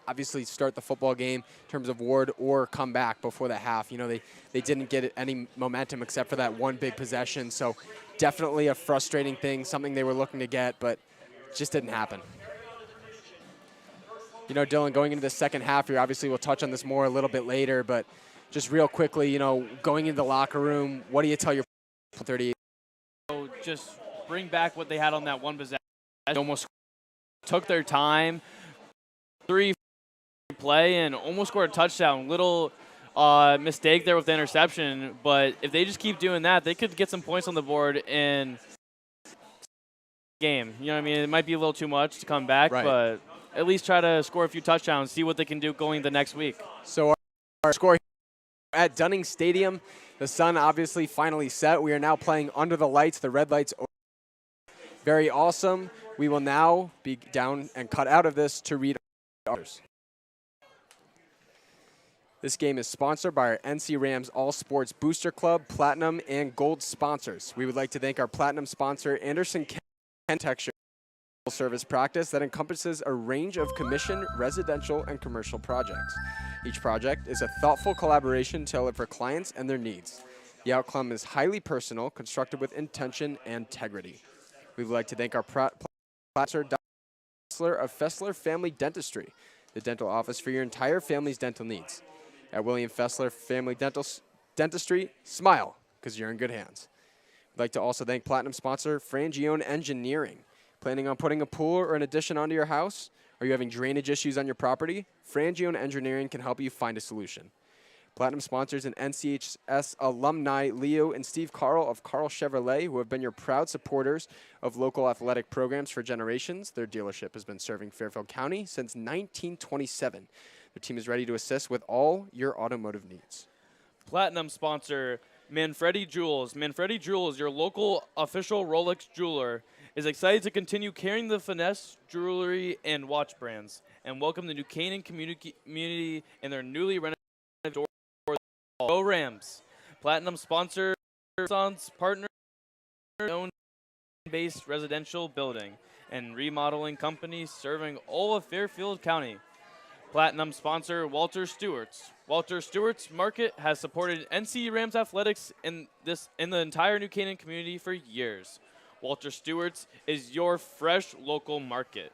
obviously start the football game in terms of Ward or come back before the half. You know, they didn't get any momentum except for that one big possession. So definitely a frustrating thing, something they were looking to get, but just didn't happen. You know, Dylan, going into the second half here, obviously we'll touch on this more a little bit later, but just real quickly, you know, going into the locker room, what do you tell your 38? So just bring back what they had on that one possession. Almost took their time, 3 play, and almost scored a touchdown. Little mistake there with the interception, but if they just keep doing that, they could get some points on the board in game. You know what I mean? It might be a little too much to come back, but at least try to score a few touchdowns, see what they can do going the next week. So our score at Dunning Stadium, the sun obviously finally set. We are now playing under the lights, the red lights. Very awesome. We will now be down and cut out of this to read others. This game is sponsored by our NC Rams All Sports Booster Club, Platinum, and Gold sponsors. We would like to thank our Platinum sponsor, Anderson Texture service practice that encompasses a range of commission, residential, and commercial projects. Each project is a thoughtful collaboration tailored for clients and their needs. The outcome is highly personal, constructed with intention and integrity. We would like to thank our sponsor, Dr. Fessler of Fessler Family Dentistry, the dental office for your entire family's dental needs. At William Fessler Family Dentistry, smile, because you're in good hands. We'd like to also thank Platinum sponsor, Frangione Engineering. Planning on putting a pool or an addition onto your house? Are you having drainage issues on your property? Frangione Engineering can help you find a solution. Platinum sponsors and NCHS alumni Leo and Steve Carl of Carl Chevrolet, who have been your proud supporters of local athletic programs for generations. Their dealership has been serving Fairfield County since 1927. Their team is ready to assist with all your automotive needs. Platinum sponsor, Manfredi Jewels. Manfredi Jewels, your local official Rolex jeweler, is excited to continue carrying the finesse jewelry and watch brands and welcome the New Canaan community in their newly renovated door. Go Rams. Platinum sponsor, partner, own based residential building and remodeling company serving all of Fairfield County. Platinum sponsor, Walter Stewart's. Walter Stewart's Market has supported NC Rams athletics in the entire New Canaan community for years. Walter Stewart's is your fresh local market.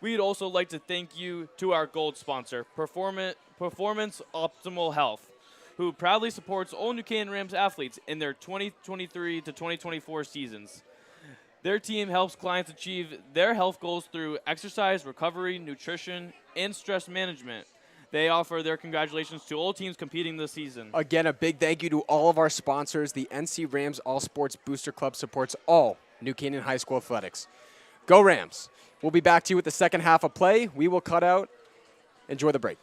We'd also like to thank you to our gold sponsor, Performance Optimal Health, who proudly supports all New Canaan Rams athletes in their 2023 to 2024 seasons. Their team helps clients achieve their health goals through exercise, recovery, nutrition, and stress management. They offer their congratulations to all teams competing this season. Again, a big thank you to all of our sponsors. The NC Rams All Sports Booster Club supports all New Canaan High School athletics. Go Rams. We'll be back to you with the second half of play. We will cut out. Enjoy the break.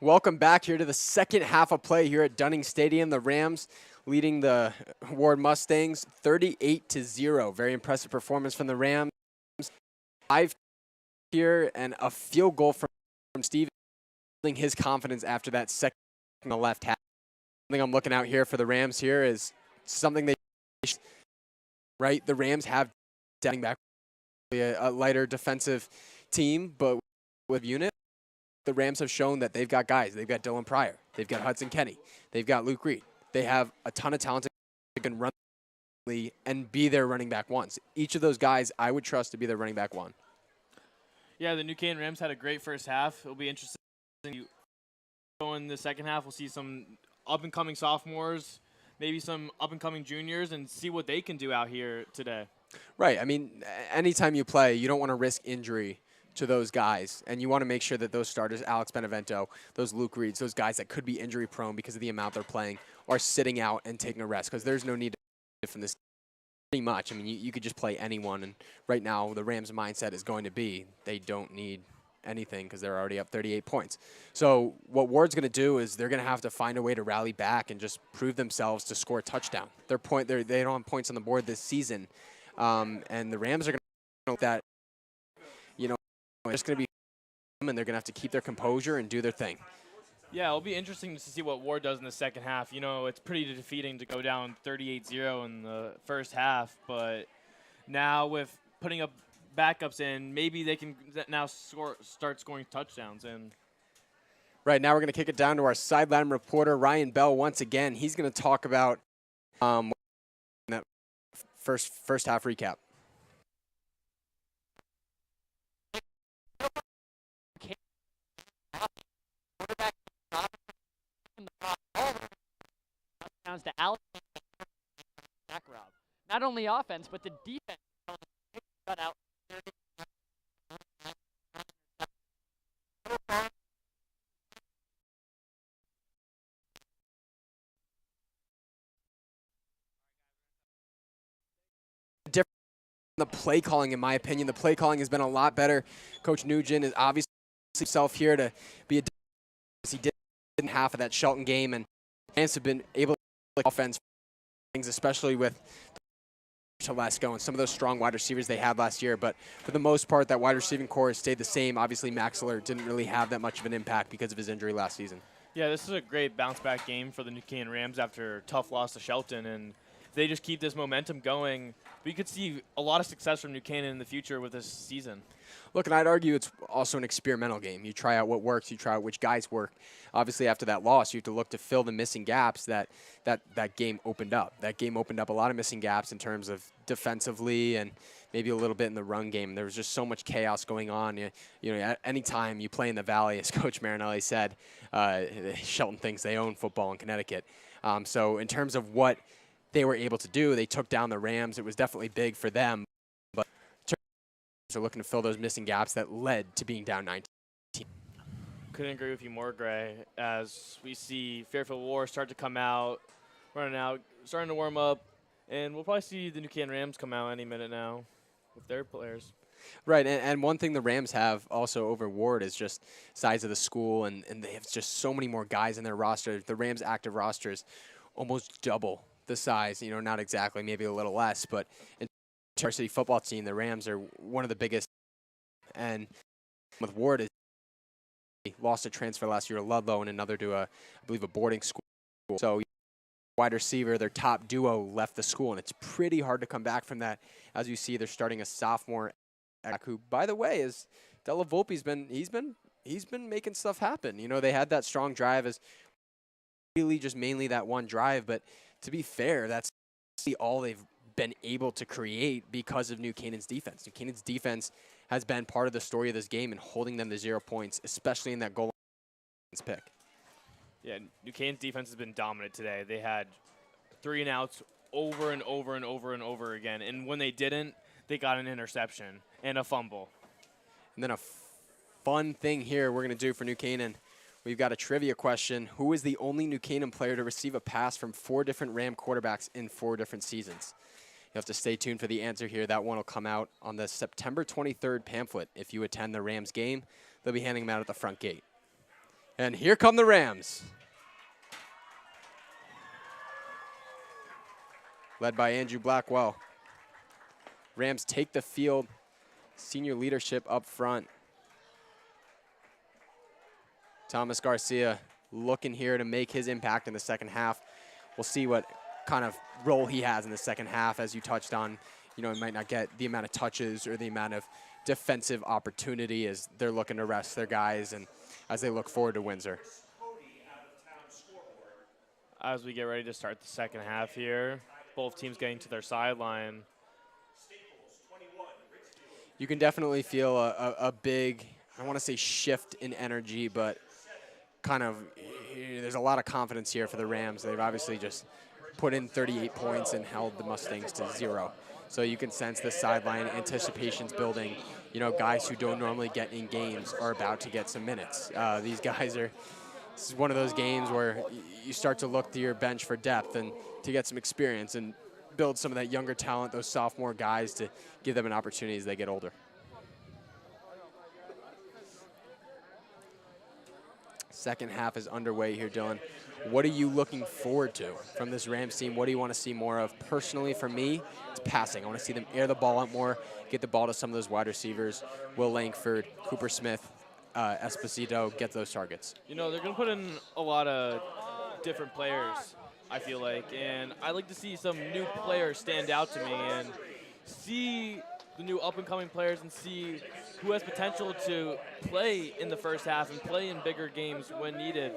Welcome back here to the second half of play here at Dunning Stadium. The Rams leading the Warde Mustangs 38-0. Very impressive performance from the Rams. 5 here and a field goal from Steve, building his confidence after that second in the left half. Something I'm looking out here for the Rams here is something they right. The Rams have standing back a lighter defensive team, but with unit. The Rams have shown that they've got guys. They've got Dylan Pryor. They've got Hudson Kenny. They've got Luke Reed. They have a ton of talent that can run and be their running back ones. Each of those guys I would trust to be their running back one. Yeah, the New Canaan Rams had a great first half. It'll be interesting. In the second half, we'll see some up-and-coming sophomores, maybe some up-and-coming juniors, and see what they can do out here today. Right. I mean, anytime you play, you don't want to risk injury to those guys, and you want to make sure that those starters, Alex Benevento, those Luke Reeds, those guys that could be injury prone because of the amount they're playing, are sitting out and taking a rest, because there's no need to from this pretty much. I mean, you could just play anyone, and right now the Rams' mindset is going to be they don't need anything because they're already up 38 points. So what Warde's going to do is they're going to have to find a way to rally back and just prove themselves to score a touchdown. They don't have points on the board this season, and the Rams are going to know that, you know, it's going to be, and they're going to have to keep their composure and do their thing. Yeah, it'll be interesting to see what Warde does in the second half. You know, it's pretty defeating to go down 38-0 in the first half, but now with putting up backups in, maybe they can now start scoring touchdowns. And right now we're going to kick it down to our sideline reporter, Ryan Bell, once again. He's going to talk about that first half recap. To Alex Rob. Not only offense, but the defense cut out. Different the play calling, in my opinion. The play calling has been a lot better. Coach Nugent is obviously himself here to be a he did in half of that Shelton game, and Rams have been able to offense things, especially with Telesco and some of those strong wide receivers they had last year. But for the most part, that wide receiving core has stayed the same. Obviously, Maxler didn't really have that much of an impact because of his injury last season. Yeah, this is a great bounce-back game for the New Canaan Rams after a tough loss to Shelton. And if they just keep this momentum going, we could see a lot of success from New Canaan in the future with this season. Look, and I'd argue it's also an experimental game. You try out what works. You try out which guys work. Obviously, after that loss, you have to look to fill the missing gaps that game opened up. That game opened up a lot of missing gaps in terms of defensively and maybe a little bit in the run game. There was just so much chaos going on. You know, at any time you play in the Valley, as Coach Marinelli said, Shelton thinks they own football in Connecticut. So in terms of what they were able to do, they took down the Rams. It was definitely big for them. But they're looking to fill those missing gaps that led to being down 19. Couldn't agree with you more, Gray, as we see Fairfield War start to come out, running out, starting to warm up, and we'll probably see the New Canaan Rams come out any minute now with their players. Right, and one thing the Rams have also over Warde is just size of the school, and they have just so many more guys in their roster. The Rams' active roster is almost double the size, you know, not exactly, maybe a little less, but in varsity football team, the Rams are one of the biggest. And with Warde, he lost a transfer last year to Ludlow and another to I believe a boarding school. So wide receiver, their top duo, left the school, and it's pretty hard to come back from that. As you see, they're starting a sophomore who, by the way, is Della Volpe's he's been making stuff happen. You know, they had that strong drive as really just mainly that one drive, but to be fair, that's all they've been able to create because of New Canaan's defense. New Canaan's defense has been part of the story of this game and holding them to 0 points, especially in that goal line pick. Yeah, New Canaan's defense has been dominant today. They had 3 and outs over and over and over and over again, and when they didn't, they got an interception and a fumble. And then a fun thing here we're going to do for New Canaan. We've got a trivia question. Who is the only New Canaan player to receive a pass from 4 different Ram quarterbacks in 4 different seasons? You have to stay tuned for the answer here. That one will come out on the September 23rd pamphlet. If you attend the Rams game, they'll be handing them out at the front gate. And here come the Rams. Led by Andrew Blackwell. Rams take the field. Senior leadership up front. Thomas Garcia looking here to make his impact in the second half. We'll see what kind of role he has in the second half. As you touched on, you know, he might not get the amount of touches or the amount of defensive opportunity as they're looking to rest their guys and as they look forward to Windsor. As we get ready to start the second half here, both teams getting to their sideline. You can definitely feel a big, I don't want to say shift in energy, but kind of, there's a lot of confidence here for the Rams. They've obviously just put in 38 points and held the Mustangs to 0. So you can sense the sideline anticipation's building. You know, guys who don't normally get in games are about to get some minutes. These guys are, this is one of those games where you start to look to your bench for depth and to get some experience and build some of that younger talent, those sophomore guys, to give them an opportunity as they get older. Second half is underway here, Dylan. What are you looking forward to from this Rams team? What do you want to see more of? Personally, for me, it's passing. I want to see them air the ball out more, get the ball to some of those wide receivers. Will Langford, Cooper Smith, Esposito, get those targets. You know, they're going to put in a lot of different players, I feel like. And I'd like to see some new players stand out to me and see the new up-and-coming players and see who has potential to play in the first half and play in bigger games when needed.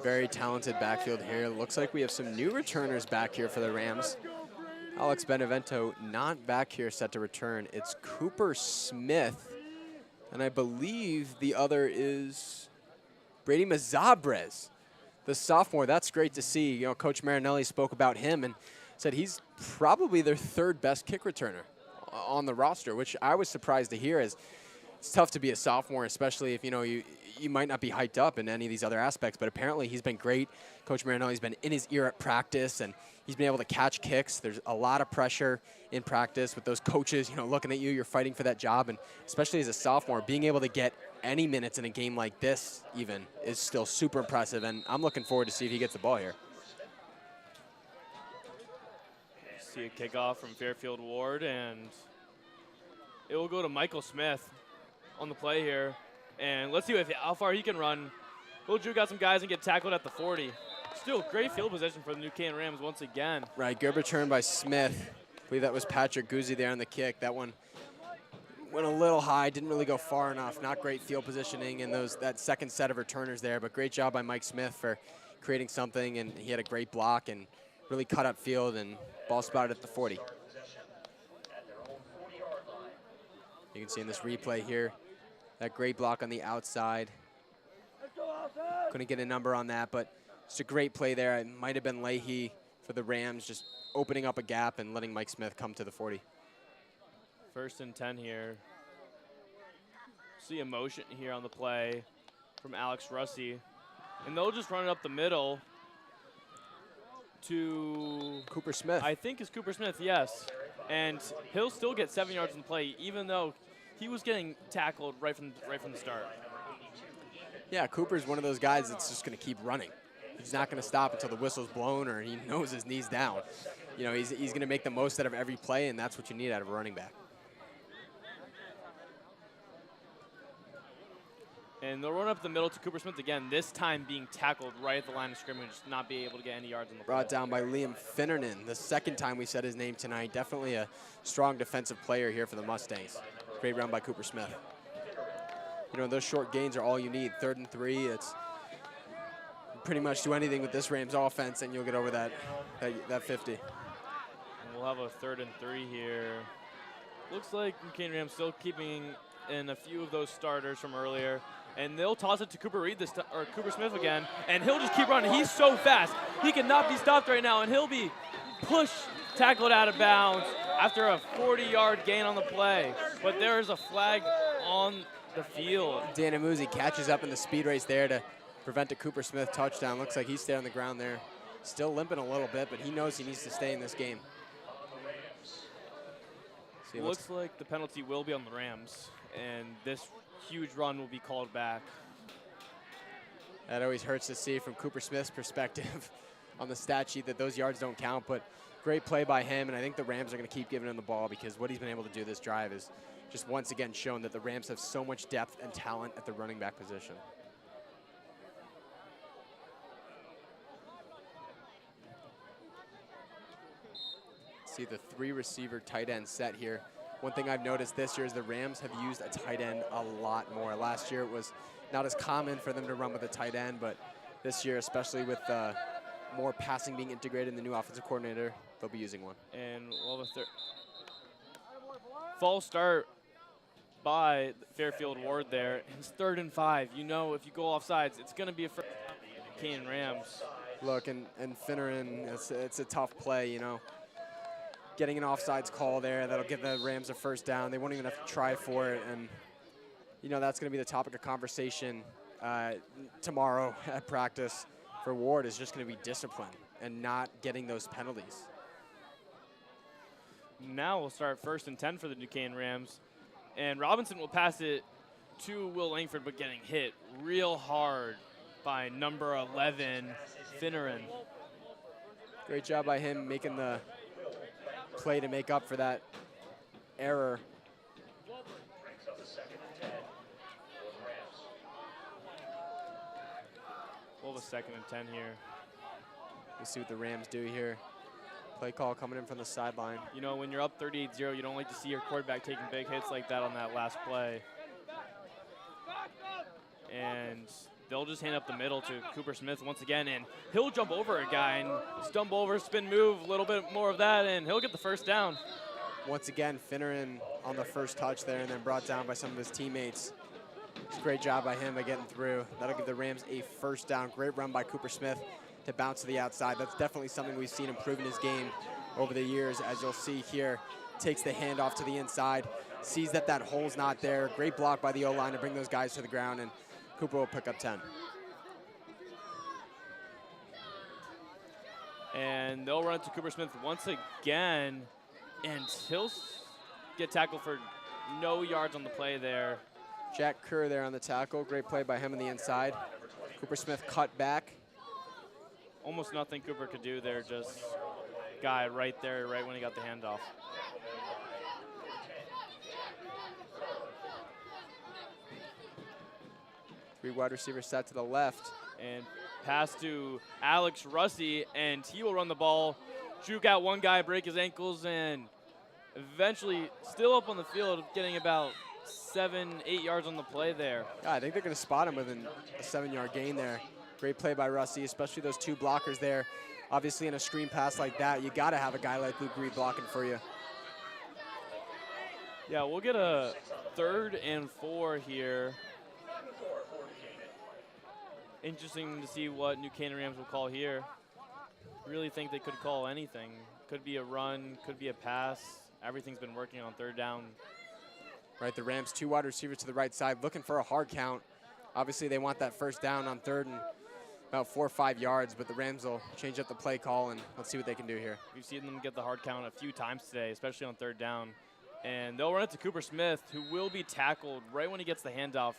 Very talented backfield here. Looks like we have some new returners back here for the Rams. Alex Benevento not back here set to return. It's Cooper Smith, and I believe the other is Brady Mazabres, the sophomore. That's great to see. You know, Coach Marinelli spoke about him and said he's probably their third best kick returner on the roster, which I was surprised to hear, as it's tough to be a sophomore, especially if, you know, you might not be hyped up in any of these other aspects, but apparently he's been great. Coach Marinelli's been in his ear at practice, and he's been able to catch kicks. There's a lot of pressure in practice with those coaches, you know, looking at you. You're fighting for that job, and especially as a sophomore, being able to get any minutes in a game like this even is still super impressive, and I'm looking forward to see if he gets the ball here. See a kickoff from Fairfield Ward, and it will go to Michael Smith on the play here. And let's see how far he can run. Will Drew got some guys and get tackled at the 40. Still great field position for the New Canaan Rams once again. Right, good return by Smith. I believe that was Patrick Guzzi there on the kick. That one went a little high, didn't really go far enough. Not great field positioning in that second set of returners there, but great job by Mike Smith for creating something, and he had a great block and really cut up field and ball spotted at the 40. You can see in this replay here, that great block on the outside. Couldn't get a number on that, but it's a great play there. It might have been Leahy for the Rams, just opening up a gap and letting Mike Smith come to the 40. 1st and 10 here. See a motion here on the play from Alex Russi. And they'll just run it up the middle to Cooper Smith. I think it's Cooper Smith, yes. And he'll still get 7 yards in the play, even though he was getting tackled right from the start. Yeah, Cooper's one of those guys that's just going to keep running. He's not going to stop until the whistle's blown or he knows his knee's down. You know, he's going to make the most out of every play, and that's what you need out of a running back. And they'll run up the middle to Cooper Smith again, this time being tackled right at the line of scrimmage, not be able to get any yards in the Brought down by Liam Finnernan, the second time we said his name tonight. Definitely a strong defensive player here for the Mustangs. Great run by Cooper Smith. You know, those short gains are all you need. 3rd and 3, it's pretty much do anything with this Rams offense and you'll get over that 50. And we'll have a 3rd and 3 here. Looks like New Canaan Rams still keeping in a few of those starters from earlier. And they'll toss it to Cooper Smith again, and he'll just keep running. He's so fast. He cannot be stopped right now, and he'll be tackled out of bounds after a 40-yard gain on the play. But there is a flag on the field. Dan Amuzi catches up in the speed race there to prevent a Cooper Smith touchdown. Looks like he's staying on the ground there. Still limping a little bit, but he knows he needs to stay in this game. Looks like the penalty will be on the Rams. and this huge run will be called back. That always hurts to see from Cooper Smith's perspective on the stat sheet that those yards don't count, but great play by him, and I think the Rams are going to keep giving him the ball because what he's been able to do this drive is just once again shown that the Rams have so much depth and talent at the running back position. See the 3 receiver tight end set here. One thing I've noticed this year is the Rams have used a tight end a lot more. Last year it was not as common for them to run with a tight end, but this year, especially with more passing being integrated in the new offensive coordinator, they'll be using one. And well, the false start by Fairfield Ward there. It's 3rd and 5. You know, if you go off sides, it's going to be a Canaan Rams. Look, and Finneran, it's a tough play, you know. Getting an offsides call there, that'll give the Rams a first down. They won't even have to try for it, and you know that's going to be the topic of conversation tomorrow at practice for Ward is just going to be discipline and not getting those penalties. Now we'll start 1st and 10 for the New Canaan Rams, and Robinson will pass it to Will Langford, but getting hit real hard by number 11, Finneran. Great job by him making the play to make up for that error. We'll have a 2nd and 10 here. We'll see what the Rams do here. Play call coming in from the sideline. You know, when you're up 38-0, you don't like to see your quarterback taking big hits like that on that last play. And they'll just hand up the middle to Cooper Smith once again, and he'll jump over a guy and stumble over, spin move, a little bit more of that, and he'll get the first down. Once again, Finneran on the first touch there and then brought down by some of his teammates. It's a great job by him by getting through. That'll give the Rams a first down. Great run by Cooper Smith to bounce to the outside. That's definitely something we've seen improve in his game over the years, as you'll see here. Takes the handoff to the inside, sees that that hole's not there. Great block by the O-line to bring those guys to the ground, and Cooper will pick up 10. And they'll run it to Cooper Smith once again, and he'll get tackled for no yards on the play there. Jack Kerr there on the tackle. Great play by him on the inside. Cooper Smith cut back. Almost nothing Cooper could do there, just guy right there, right when he got the handoff. Three wide receivers set to the left. And pass to Alex Russi, and he will run the ball, juke out one guy, break his ankles, and eventually still up on the field, getting about 7-8 yards on the play there. Yeah, I think they're going to spot him within a 7-yard gain there. Great play by Russi, especially those 2 blockers there. Obviously, in a screen pass like that, you got to have a guy like Luke Reed blocking for you. Yeah, we'll get a 3rd and 4 here. Interesting to see what New Canaan Rams will call here. Really think they could call anything. Could be a run, could be a pass. Everything's been working on 3rd down. Right, the Rams 2 wide receivers to the right side, looking for a hard count. Obviously, they want that first down on 3rd and about 4 or 5 yards, but the Rams will change up the play call, and let's see what they can do here. We've seen them get the hard count a few times today, especially on 3rd down. And they'll run it to Cooper Smith, who will be tackled right when he gets the handoff.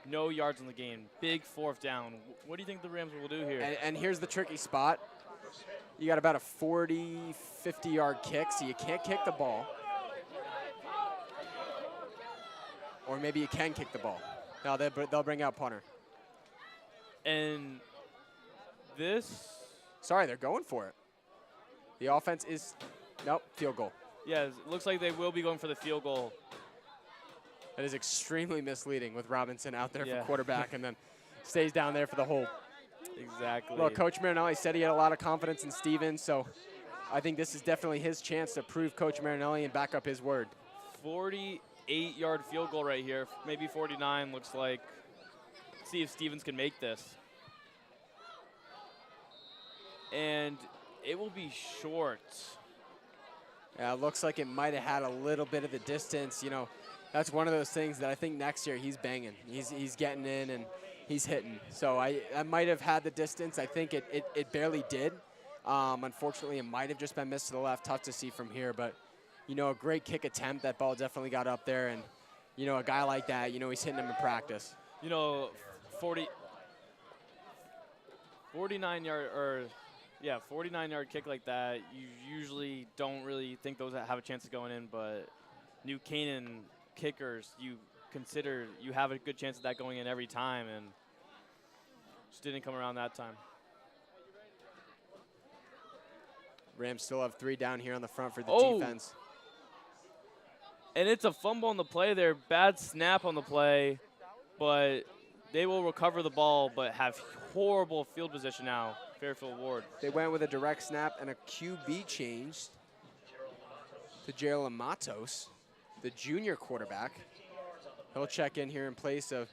No yards in the game. Big 4th down. What do you think the Rams will do here? And here's the tricky spot. You got about a 40, 50-yard kick, so you can't kick the ball. Or maybe you can kick the ball. No, they'll bring out punter. And this? Sorry, they're going for it. The offense is, nope, field goal. Yeah, it looks like they will be going for the field goal. That is extremely misleading with Robinson out there for quarterback and then stays down there for the hold. Exactly. Well, Coach Marinelli said he had a lot of confidence in Stevens, so I think this is definitely his chance to prove Coach Marinelli and back up his word. 48-yard field goal right here, maybe 49 looks like. Let's see if Stevens can make this. And it will be short. Yeah, it looks like it might have had a little bit of the distance. You know, that's one of those things that I think next year he's banging. He's getting in and he's hitting. So I might have had the distance. I think it barely did. Unfortunately, it might have just been missed to the left. Tough to see from here, but you know, a great kick attempt. That ball definitely got up there, and you know, a guy like that, you know, he's hitting them in practice. You know, 49-yard kick like that, you usually don't really think those have a chance of going in, but New Canaan kickers, you consider you have a good chance of that going in every time, and just didn't come around that time. Rams still have 3 down here on the front for the Oh. defense. And it's a fumble on the play there, bad snap on the play, but they will recover the ball, but have horrible field position now, Fairfield Ward. They went with a direct snap and a QB change to Jalen Matos, the junior quarterback. He'll check in here in place of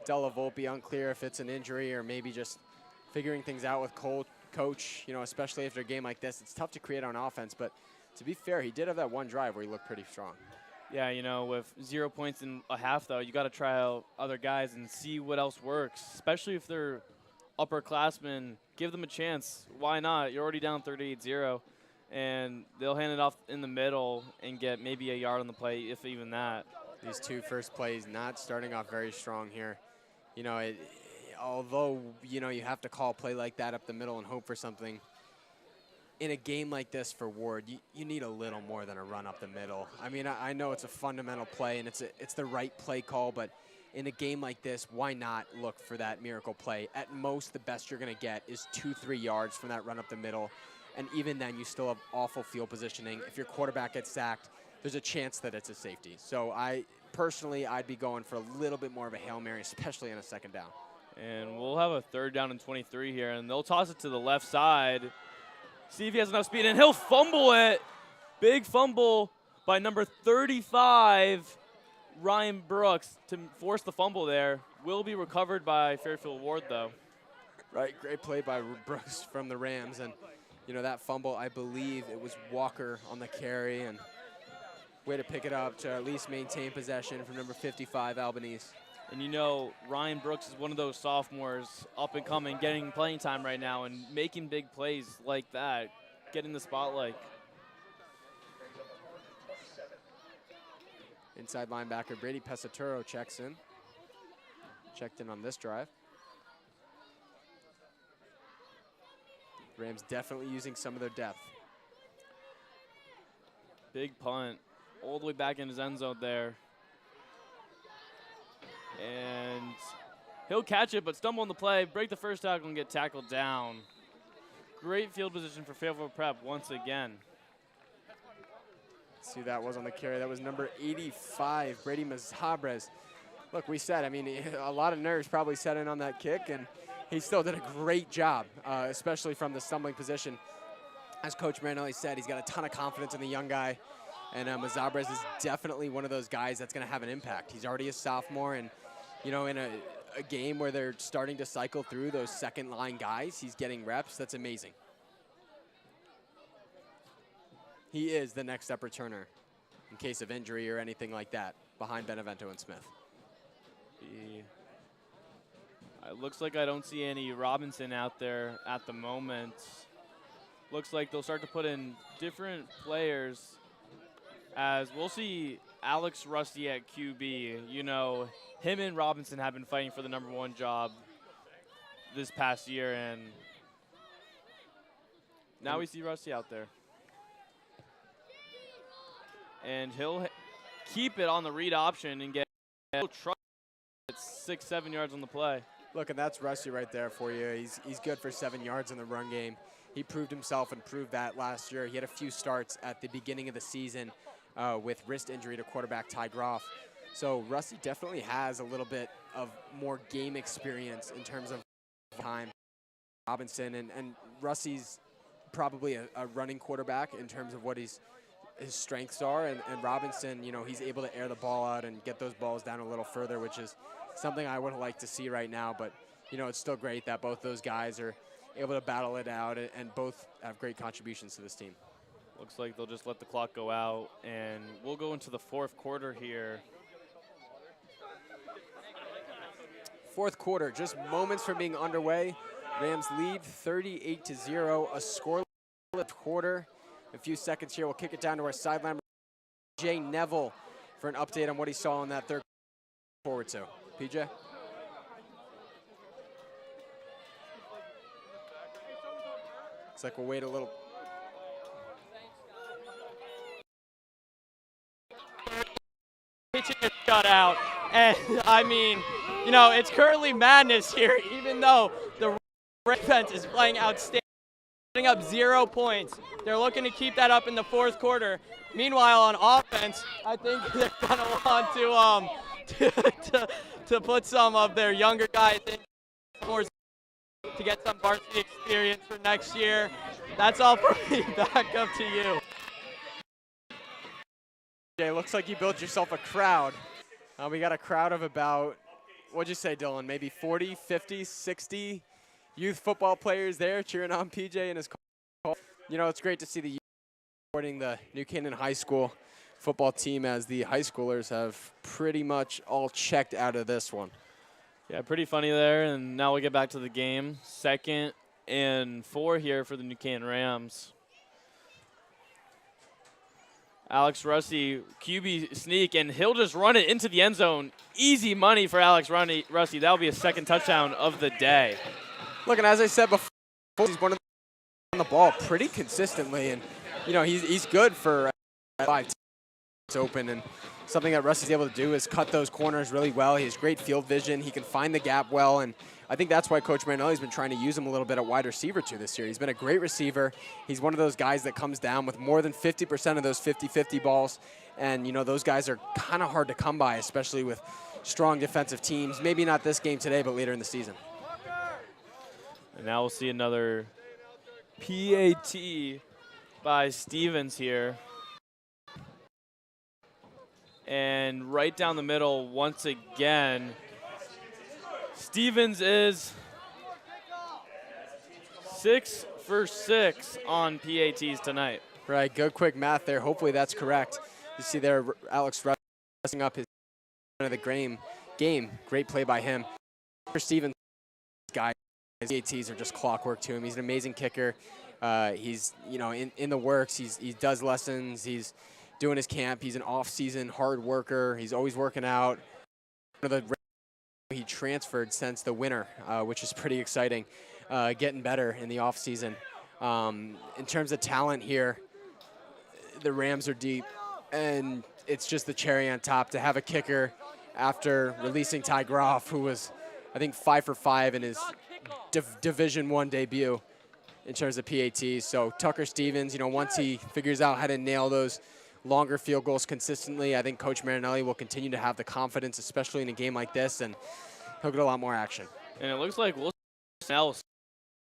Della Volpe. Unclear if it's an injury or maybe just figuring things out with coach, you know, especially after a game like this. It's tough to create on offense, but to be fair, he did have that one drive where he looked pretty strong. Yeah, you know, with 0 points in a half, though, you got to try out other guys and see what else works, especially if they're upperclassmen. Give them a chance. Why not? You're already down 38-0, and they'll hand it off in the middle and get maybe a yard on the play, if even that. These 2 first plays not starting off very strong here. You know, although, you know, you have to call a play like that up the middle and hope for something, in a game like this for Ward, you need a little more than a run up the middle. I mean, I know it's a fundamental play and it's the right play call, but in a game like this, why not look for that miracle play? At most, the best you're going to get is 2-3 yards from that run up the middle, and even then, you still have awful field positioning. If your quarterback gets sacked, there's a chance that it's a safety. So I'd be going for a little bit more of a Hail Mary, especially on a 2nd down. And we'll have a 3rd down and 23 here, and they'll toss it to the left side. See if he has enough speed, and he'll fumble it. Big fumble by number 35, Ryan Brooks, to force the fumble there. Will be recovered by Fairfield Ward, though. Right, great play by Brooks from the Rams. And, you know, that fumble, I believe it was Walker on the carry, and way to pick it up to at least maintain possession from number 55, Albanese. And you know, Ryan Brooks is one of those sophomores up and coming, getting playing time right now and making big plays like that, getting the spotlight. Inside linebacker Brady Pesaturo checks in. Checked in on this drive. Rams definitely using some of their depth. Big punt, all the way back in his end zone there. And he'll catch it, but stumble on the play, break the first tackle, and get tackled down. Great field position for Fairfield Prep once again. Let's see who that was on the carry. That was number 85, Brady Mazabres. Look, we said, I mean, a lot of nerves probably set in on that kick, and he still did a great job, especially from the stumbling position. As Coach Marinelli said, he's got a ton of confidence in the young guy, and Mazabres is definitely one of those guys that's going to have an impact. He's already a sophomore, and you know, in a game where they're starting to cycle through those second-line guys, he's getting reps. That's amazing. He is the next step returner in case of injury or anything like that, behind Benevento and Smith. It looks like I don't see any Robinson out there at the moment. Looks like they'll start to put in different players, as we'll see Alex Rusty at QB. You know, him and Robinson have been fighting for the #1 job this past year, and now we see Rusty out there. And he'll keep it on the read option and get at 6-7 yards on the play. Look, and that's Rusty right there for you. He's good for 7 yards in the run game. He proved himself and proved that last year. He had a few starts at the beginning of the season with wrist injury to quarterback Ty Groff. So Rusty definitely has a little bit of more game experience in terms of time. Robinson, and Rusty's probably a running quarterback in terms of what his strengths are, and Robinson, you know, he's able to air the ball out and get those balls down a little further, which is something I would like to see right now. But, you know, it's still great that both those guys are able to battle it out, and both have great contributions to this team. Looks like they'll just let the clock go out, and we'll go into the fourth quarter here. Fourth quarter, just moments from being underway. Rams lead 38-0, a scoreless quarter. A few seconds here, we'll kick it down to our sideline. Jay Neville for an update on what he saw in that third forward to. PJ? Looks like we'll wait a little. Pitching is shut out. And, I mean, you know, it's currently madness here, even though the defense is playing outstanding, putting up 0 points. They're looking to keep that up in the fourth quarter. Meanwhile, on offense, I think they're going to want to put some of their younger guys in more to get some varsity experience for next year. That's all for me. Back up to you. Okay, looks like you built yourself a crowd. We got a crowd of about, what'd you say, Dylan, maybe 40, 50, 60 youth football players there cheering on PJ and his call. You know, it's great to see the youth supporting the New Canaan High School football team as the high schoolers have pretty much all checked out of this one. Yeah, pretty funny there, and now we get back to the game. 2nd and 4 here for the New Canaan Rams. Alex Russi, QB sneak, and he'll just run it into the end zone. Easy money for Alex Russi. That'll be a 2nd touchdown of the day. Look, and as I said before, he's one of on the ball pretty consistently, and you know he's good for 5 it's open, and something that Rusty's able to do is cut those corners really well. He has great field vision. He can find the gap well, and I think that's why Coach Marinelli's been trying to use him a little bit at wide receiver too this year. He's been a great receiver. He's one of those guys that comes down with more than 50% of those 50-50 balls, and you know those guys are kind of hard to come by, especially with strong defensive teams. Maybe not this game today, but later in the season. And now we'll see another PAT by Stevens here. And right down the middle once again, Stevens is 6 for 6 on PATs tonight. Right, good quick math there. Hopefully that's correct. You see there, Alex pressing up his of the game. Great play by him. For Stevens, guy, his PATs are just clockwork to him. He's an amazing kicker. He's in the works. He does lessons. He's doing his camp. He's an off-season hard worker. He's always working out. He transferred since the winter, which is pretty exciting. Getting better in the off-season. In terms of talent here, the Rams are deep, and it's just the cherry on top to have a kicker after releasing Ty Groff, who was, I think, 5 for 5 in his Division I debut in terms of PATs. So Tucker Stevens, once he figures out how to nail those longer field goals consistently, I think Coach Marinelli will continue to have the confidence, especially in a game like this, and he'll get a lot more action. And it looks like we'll see else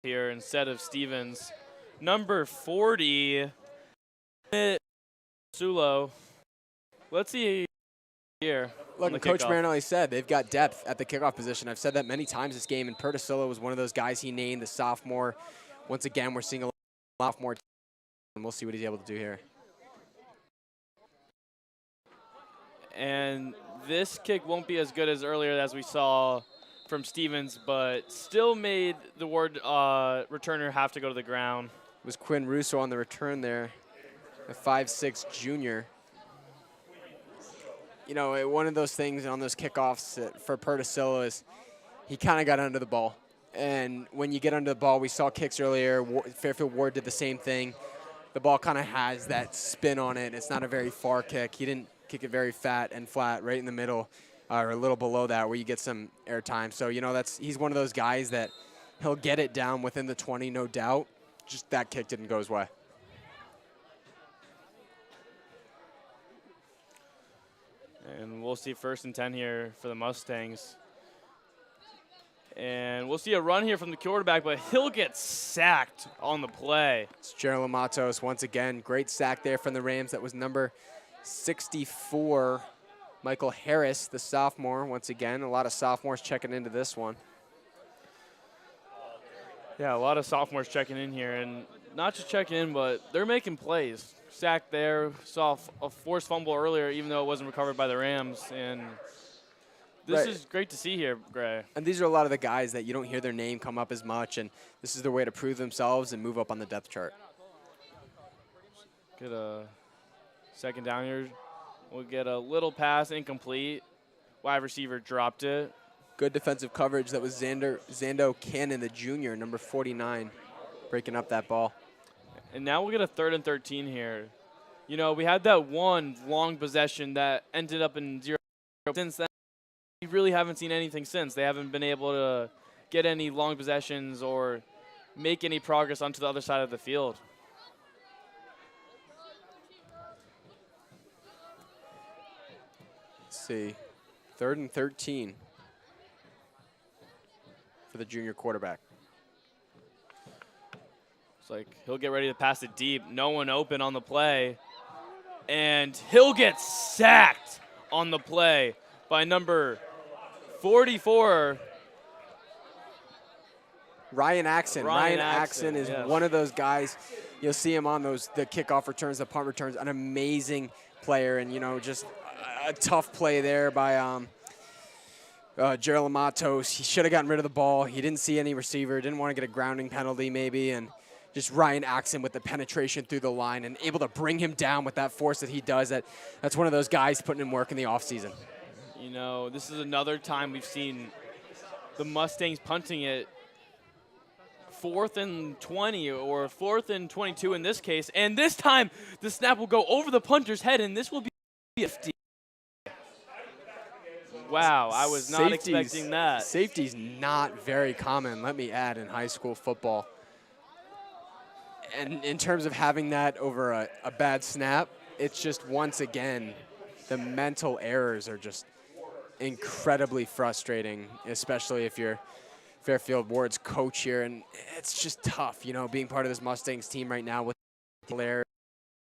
here instead of Stevens. Number 40, Sulo. Let's see here. Look, Coach Marinelli said they've got depth at the kickoff position. I've said that many times this game, and Perticillo was one of those guys he named, the sophomore. Once again, we're seeing a lot more, and we'll see what he's able to do here. And this kick won't be as good as earlier as we saw from Stevens, but still made the Warde returner have to go to the ground. It was Quinn Russo on the return there, a 5'6" junior. One of those things on those kickoffs for Perticillo is he kind of got under the ball. And when you get under the ball, we saw kicks earlier. Fairfield Warde did the same thing. The ball kind of has that spin on it. It's not a very far kick. He didn't kick it very fat and flat right in the middle or a little below that where you get some air time. So, he's one of those guys that he'll get it down within the 20, no doubt. Just that kick didn't go his way. And we'll see 1st and 10 here for the Mustangs. And we'll see a run here from the quarterback, but he'll get sacked on the play. It's Gerald Matos once again. Great sack there from the Rams. That was number 64, Michael Harris, the sophomore. Once again, a lot of sophomores checking into this one. Yeah, a lot of sophomores checking in here, and not just checking in, but they're making plays. Sack there, saw a forced fumble earlier, even though it wasn't recovered by the Rams, and this is great to see here, Gray. And these are a lot of the guys that you don't hear their name come up as much, and this is their way to prove themselves and move up on the depth chart. Get a 2nd down here. We'll get a little pass, incomplete. Wide receiver dropped it. Good defensive coverage. That was Zando Cannon, the junior, number 49, breaking up that ball. And now we'll get a 3rd and 13 here. You know, we had that one long possession that ended up in 0. Since then, we really haven't seen anything since. They haven't been able to get any long possessions or make any progress onto the other side of the field. Let's see. 3rd and 13 for the junior quarterback. It's like he'll get ready to pass it deep. No one open on the play. And he'll get sacked on the play by number 44. Ryan Axon. Ryan Axon is yes. one of those guys. You'll see him on the kickoff returns, the punt returns, an amazing player, and, you know, just a tough play there by Gerald Matos. He should have gotten rid of the ball. He didn't see any receiver, didn't want to get a grounding penalty maybe, and just Ryan Axon with the penetration through the line and able to bring him down with that force that he does. That's one of those guys putting in work in the offseason. You know, this is another time we've seen the Mustangs punting it 4th and 20 or 4th and 22 in this case. And this time, the snap will go over the punter's head, and this will be 50. Wow, I was not expecting that. Safety's not very common, let me add, in high school football. And in terms of having that over a bad snap, it's just, once again, the mental errors are just incredibly frustrating, especially if you're Fairfield Warde's coach here. And it's just tough, you know, being part of this Mustangs team right now with errors,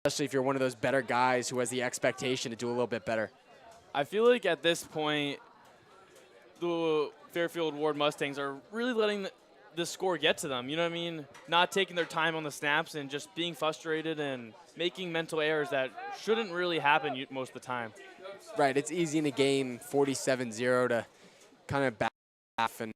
especially if you're one of those better guys who has the expectation to do a little bit better. I feel like at this point, the Fairfield Warde Mustangs are really letting the score get to them. You know what I mean? Not taking their time on the snaps and just being frustrated and making mental errors that shouldn't really happen most of the time. Right. It's easy in a game 47-0 to kind of back off and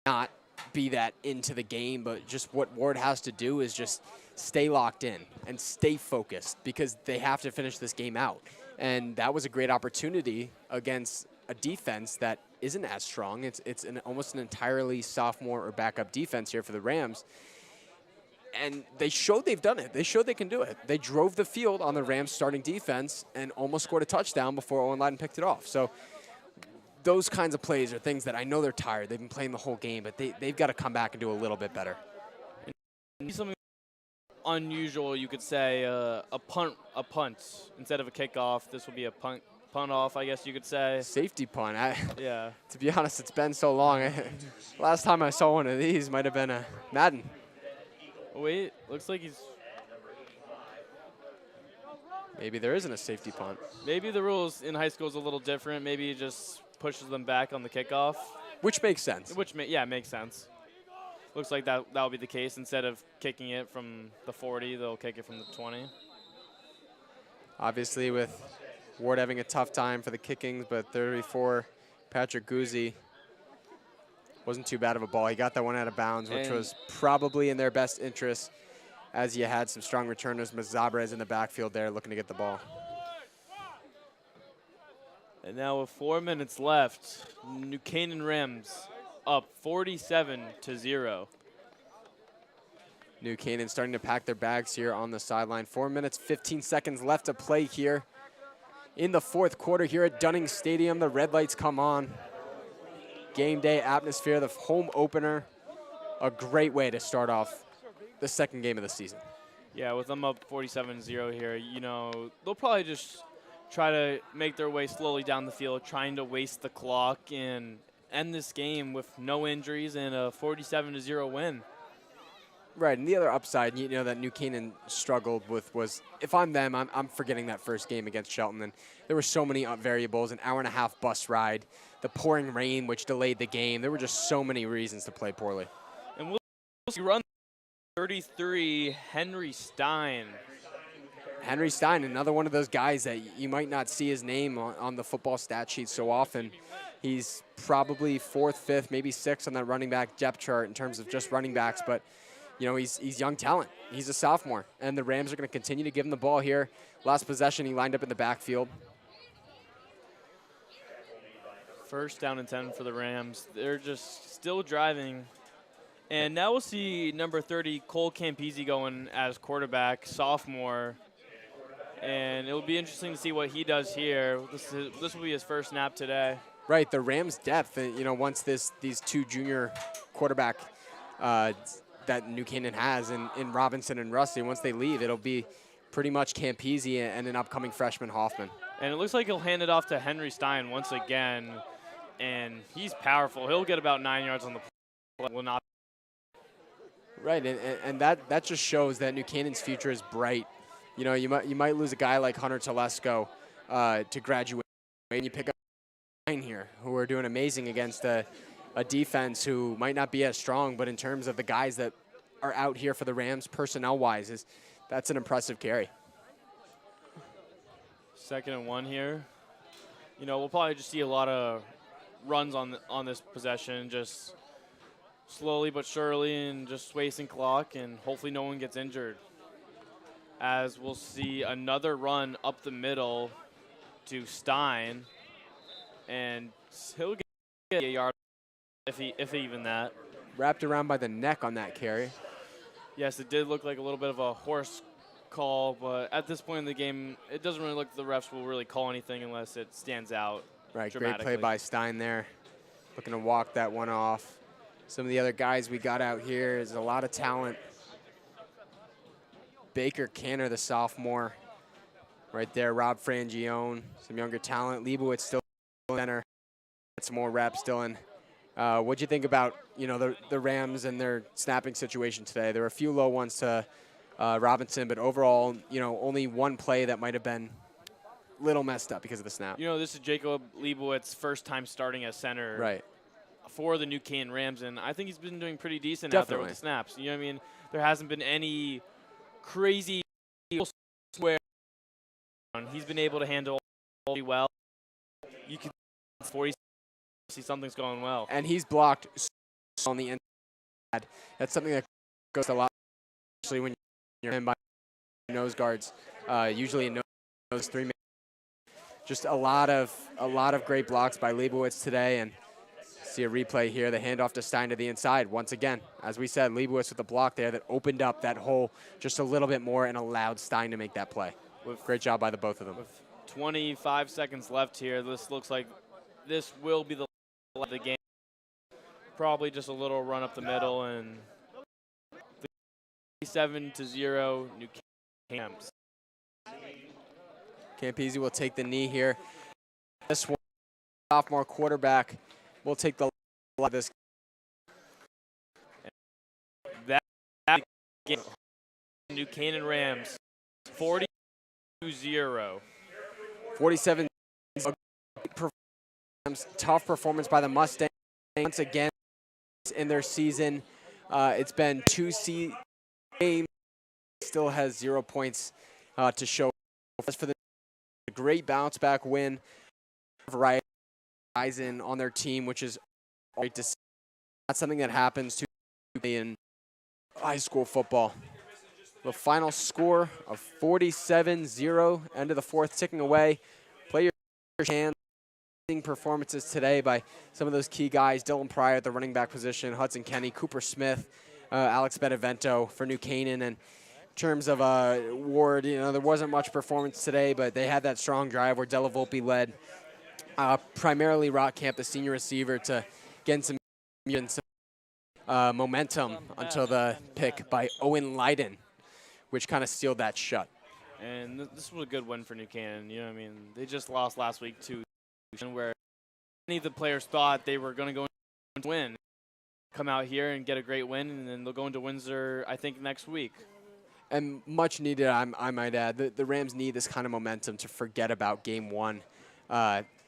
not be that into the game, but just what Warde has to do is just stay locked in and stay focused, because they have to finish this game out. And that was a great opportunity against a defense that isn't as strong. It's almost an entirely sophomore or backup defense here for the Rams. And they showed they've done it. They showed they can do it. They drove the field on the Rams starting defense and almost scored a touchdown before Owen Lyden picked it off. So those kinds of plays are things that I know they're tired. They've been playing the whole game, but they've got to come back and do a little bit better. Something unusual, you could say, a punt instead of a kickoff. This will be a punt off, I guess you could say. Safety punt. Yeah. To be honest, it's been so long. Last time I saw one of these might have been a Madden. Wait, looks like he's... Maybe there isn't a safety punt. Maybe the rules in high school is a little different. Maybe he just pushes them back on the kickoff. Which makes sense. Yeah, makes sense. Looks like that'll be the case. Instead of kicking it from the 40, they'll kick it from the 20. Obviously, with Warde having a tough time for the kickings, but 34, Patrick Guzzi wasn't too bad of a ball. He got that one out of bounds, which was probably in their best interest, as you had some strong returners. Mazabrez in the backfield there looking to get the ball. And now with 4 minutes left, New Canaan Rams up 47-0. New Canaan starting to pack their bags here on the sideline. 4 minutes, 15 seconds left to play here in the fourth quarter here at Dunning Stadium. The red lights come on. Game day atmosphere, the home opener. A great way to start off the second game of the season. Yeah, with them up 47-0 here, you know, they'll probably just try to make their way slowly down the field, trying to waste the clock and end this game with no injuries and a 47-0 win. Right, and the other upside, you know, that New Canaan struggled with was, if I'm them, I'm forgetting that first game against Shelton. And there were so many variables, an hour-and-a-half bus ride, the pouring rain, which delayed the game. There were just so many reasons to play poorly. And we'll see run 33, Henry Stein. Henry Stein, another one of those guys that you might not see his name on the football stat sheet so often. He's probably 4th, 5th, maybe 6th on that running back depth chart in terms of just running backs, but you know, he's young talent. He's a sophomore, and the Rams are going to continue to give him the ball here. Last possession, he lined up in the backfield. First down and 10 for the Rams. They're just still driving. And now we'll see number 30, Cole Campese, going as quarterback, sophomore. And it'll be interesting to see what he does here. This will be his first snap today. Right, the Rams' depth, you know, once these two junior quarterback that New Canaan has in Robinson and Rusty, once they leave, it'll be pretty much Campese and an upcoming freshman Hoffman. And it looks like he'll hand it off to Henry Stein once again. And he's powerful. He'll get about 9 yards on the play. Will not. Right, and that just shows that New Canaan's future is bright. You know, you might lose a guy like Hunter Telesco to graduate, and you pick up here who are doing amazing against a defense who might not be as strong, but in terms of the guys that are out here for the Rams personnel-wise, that's an impressive carry. 2nd and 1 here. You know, we'll probably just see a lot of runs on this possession, just slowly but surely, and just wasting clock, and hopefully no one gets injured. As we'll see another run up the middle to Stein, and he'll get a yard if even that. Wrapped around by the neck on that carry. Yes, it did look like a little bit of a horse call, but at this point in the game, it doesn't really look like the refs will really call anything unless it stands out. Right, great play by Stein there. Looking to walk that one off. Some of the other guys we got out here is a lot of talent. Baker Canner, the sophomore, right there. Rob Frangione, some younger talent. Leibowitz still in center. Some more reps, Dylan. What'd you think about, you know, the Rams and their snapping situation today? There were a few low ones to Robinson, but overall, you know, only one play that might have been a little messed up because of the snap. You know, this is Jacob Leibowitz's first time starting as center. Right. For the New Canaan Rams, and I think he's been doing pretty decent Definitely. out there with the snaps. You know what I mean? There hasn't been any crazy square. He's been able to handle pretty well. You can see something's going well. And he's blocked on the inside. That's something that goes a lot, especially when you're in by nose guards. Usually in nose 3 minutes. Just a lot of great blocks by Leibowitz today, and see a replay here. The handoff to Stein to the inside. Once again, as we said, Leibowitz with the block there that opened up that hole just a little bit more and allowed Stein to make that play. Great job by the both of them. With 25 seconds left here, this looks like this will be the game. Probably just a little run up the middle, and 7-0 New Canaan. Campese will take the knee here. This one, sophomore quarterback, will take the of this. That game, New Canaan Rams, 40-0. 47. Tough performance by the Mustangs once again in their season. It's been 2 games. Still has 0 points to show. As for the great bounce back win, right, Eisen on their team, which is great to see. That's something that happens to in high school football. The final score of 47-0, end of the fourth ticking away. Play your hands. Performances today by some of those key guys. Dylan Pryor at the running back position, Hudson Kenny, Cooper Smith, Alex Benevento for New Canaan. And in terms of Warde, you know, there wasn't much performance today, but they had that strong drive where Della Volpe led. Primarily Rock Camp, the senior receiver, to get some momentum until the pick by Owen Leiden, which kind of sealed that shut. And this was a good win for New Canaan. You know what I mean? They just lost last week to where many of the players thought they were going to go and win. Come out here and get a great win, and then they'll go into Windsor, I think, next week. And much needed, I might add. The Rams need this kind of momentum to forget about game one.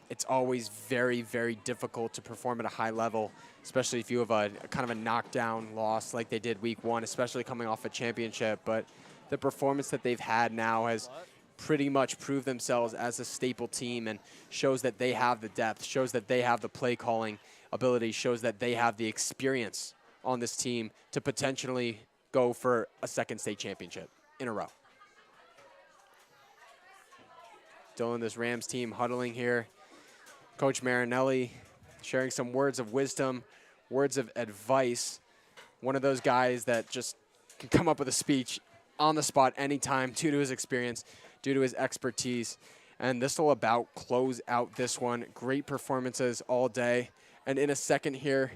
It's always very, very difficult to perform at a high level, especially if you have a kind of a knockdown loss like they did week one, especially coming off a championship. But the performance that they've had now has pretty much proved themselves as a staple team and shows that they have the depth, shows that they have the play calling ability, shows that they have the experience on this team to potentially go for a second state championship in a row. Dylan, this Rams team huddling here. Coach Marinelli sharing some words of wisdom, words of advice. One of those guys that just can come up with a speech on the spot anytime due to his experience, due to his expertise. And this will about close out this one. Great performances all day. And in a second here,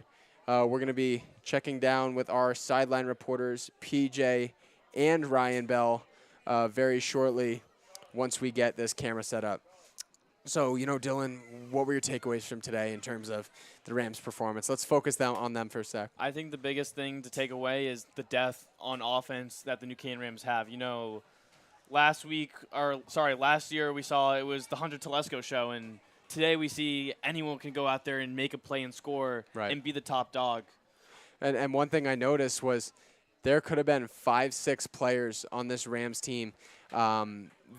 we're going to be checking down with our sideline reporters, PJ and Ryan Bell, very shortly once we get this camera set up. So, Dylan, what were your takeaways from today in terms of the Rams' performance? Let's focus on them for a sec. I think the biggest thing to take away is the depth on offense that the New Canaan Rams have. Last year we saw it was the Hunter Telesco show, and today we see anyone can go out there and make a play and score and be the top dog. And one thing I noticed was there could have been 5-6 players on this Rams team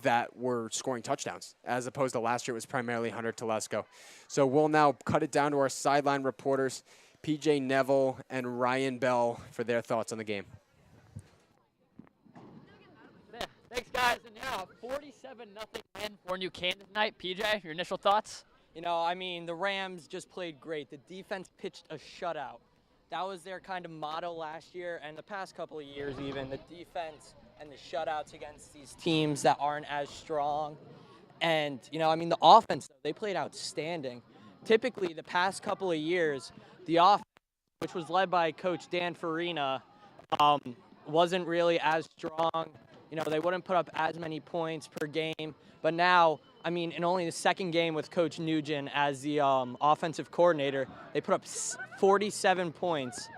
that were scoring touchdowns, as opposed to last year it was primarily Hunter Telesco. So we'll now cut it down to our sideline reporters, PJ Neville and Ryan Bell, for their thoughts on the game. Yeah, thanks, guys. And 47-0 win for New Canaan tonight. PJ, your initial thoughts? The Rams just played great. The defense pitched a shutout. That was their kind of motto last year and the past couple of years even, the defense and the shutouts against these teams that aren't as strong. And, the offense, they played outstanding. Typically, the past couple of years, the offense, which was led by Coach Dan Farina, wasn't really as strong. They wouldn't put up as many points per game. But now, in only the second game with Coach Nugent as the offensive coordinator, they put up 47 points.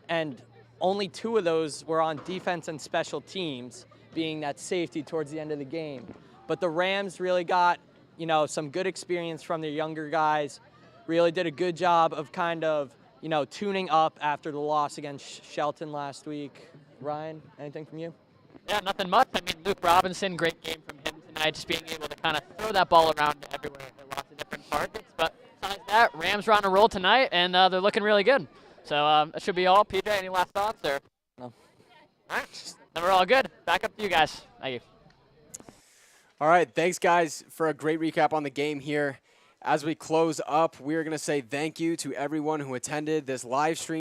And only 2 of those were on defense and special teams, being that safety towards the end of the game. But the Rams really got, some good experience from their younger guys, really did a good job of tuning up after the loss against Shelton last week. Ryan, anything from you? Yeah, nothing much. Luke Robinson, great game from him tonight, just being able to kind of throw that ball around everywhere. Lots of different targets. But besides that, Rams are on a roll tonight, and they're looking really good. So that should be all. PJ, any last thoughts? Or? No. All right. Then we're all good. Back up to you guys. Thank you. All right. Thanks, guys, for a great recap on the game here. As we close up, we are going to say thank you to everyone who attended this live stream.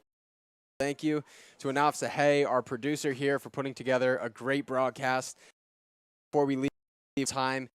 Thank you to Anaf Sahey, our producer here, for putting together a great broadcast. Before we leave time,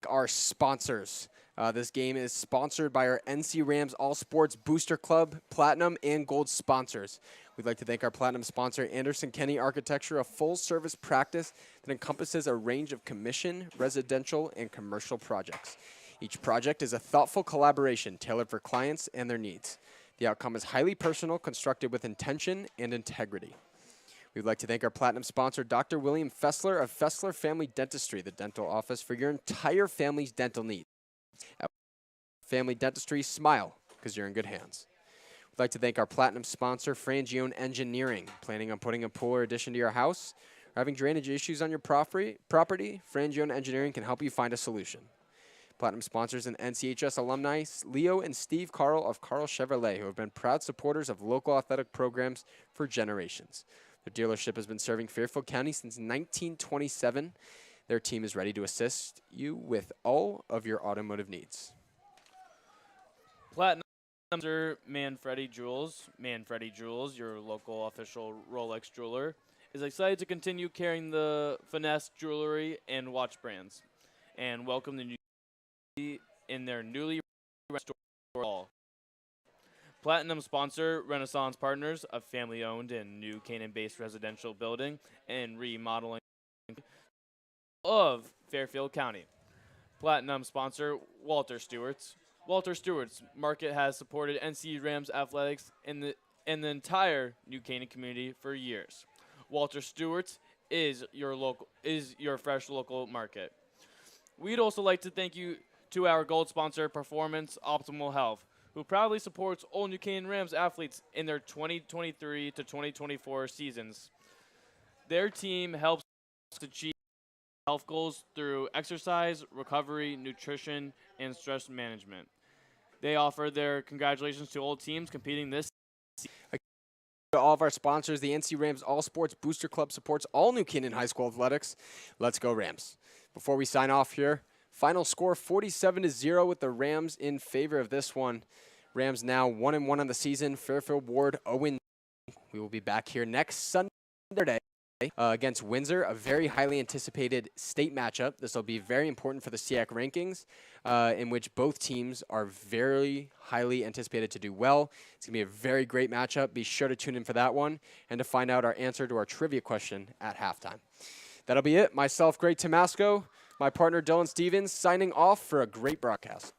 our sponsors. This game is sponsored by our NC Rams All Sports Booster Club Platinum and Gold sponsors. We'd like to thank our Platinum sponsor, Anderson Kenny Architecture, a full-service practice that encompasses a range of commission, residential, and commercial projects. Each project is a thoughtful collaboration tailored for clients and their needs. The outcome is highly personal, constructed with intention and integrity. We'd like to thank our Platinum sponsor, Dr. William Fessler of Fessler Family Dentistry, the dental office for your entire family's dental needs. At Family Dentistry, smile, because you're in good hands. We'd like to thank our Platinum sponsor, Frangione Engineering. Planning on putting a pool or addition to your house? Or having drainage issues on your property? Frangione Engineering can help you find a solution. Platinum sponsors and NCHS alumni, Leo and Steve Carl of Carl Chevrolet, who have been proud supporters of local athletic programs for generations. Their dealership has been serving Fairfield County since 1927. Their team is ready to assist you with all of your automotive needs. Platinum sponsor Manfredi Jewels. Manfredi Jewels, your local official Rolex jeweler, is excited to continue carrying the finesse jewelry and watch brands, and welcome the new in their newly restored hall. Platinum sponsor Renaissance Partners, a family-owned and New Canaan-based residential building and remodeling of Fairfield County. Platinum sponsor Walter Stewart's. Walter Stewart's Market has supported NC Rams athletics in the entire New Canaan community for years. Walter Stewart's is your fresh local market. We'd also like to thank you to our gold sponsor, Performance Optimal Health, who proudly supports all New Canaan Rams athletes in their 2023 to 2024 seasons. Their team helps achieve health goals through exercise, recovery, nutrition, and stress management. They offer their congratulations to all teams competing this season. To all of our sponsors, the NC Rams All Sports Booster Club supports all New Canaan High School athletics. Let's go Rams. Before we sign off here, final score 47-0 with the Rams in favor of this one. Rams now 1-1 on the season. Fairfield Ward 0-. We will be back here next Sunday against Windsor, a very highly anticipated state matchup. This will be very important for the SEAC rankings, in which both teams are very highly anticipated to do well. It's going to be a very great matchup. Be sure to tune in for that one and to find out our answer to our trivia question at halftime. That'll be it. Myself, Greg Tomasco, my partner, Dylan Stevens, signing off for a great broadcast.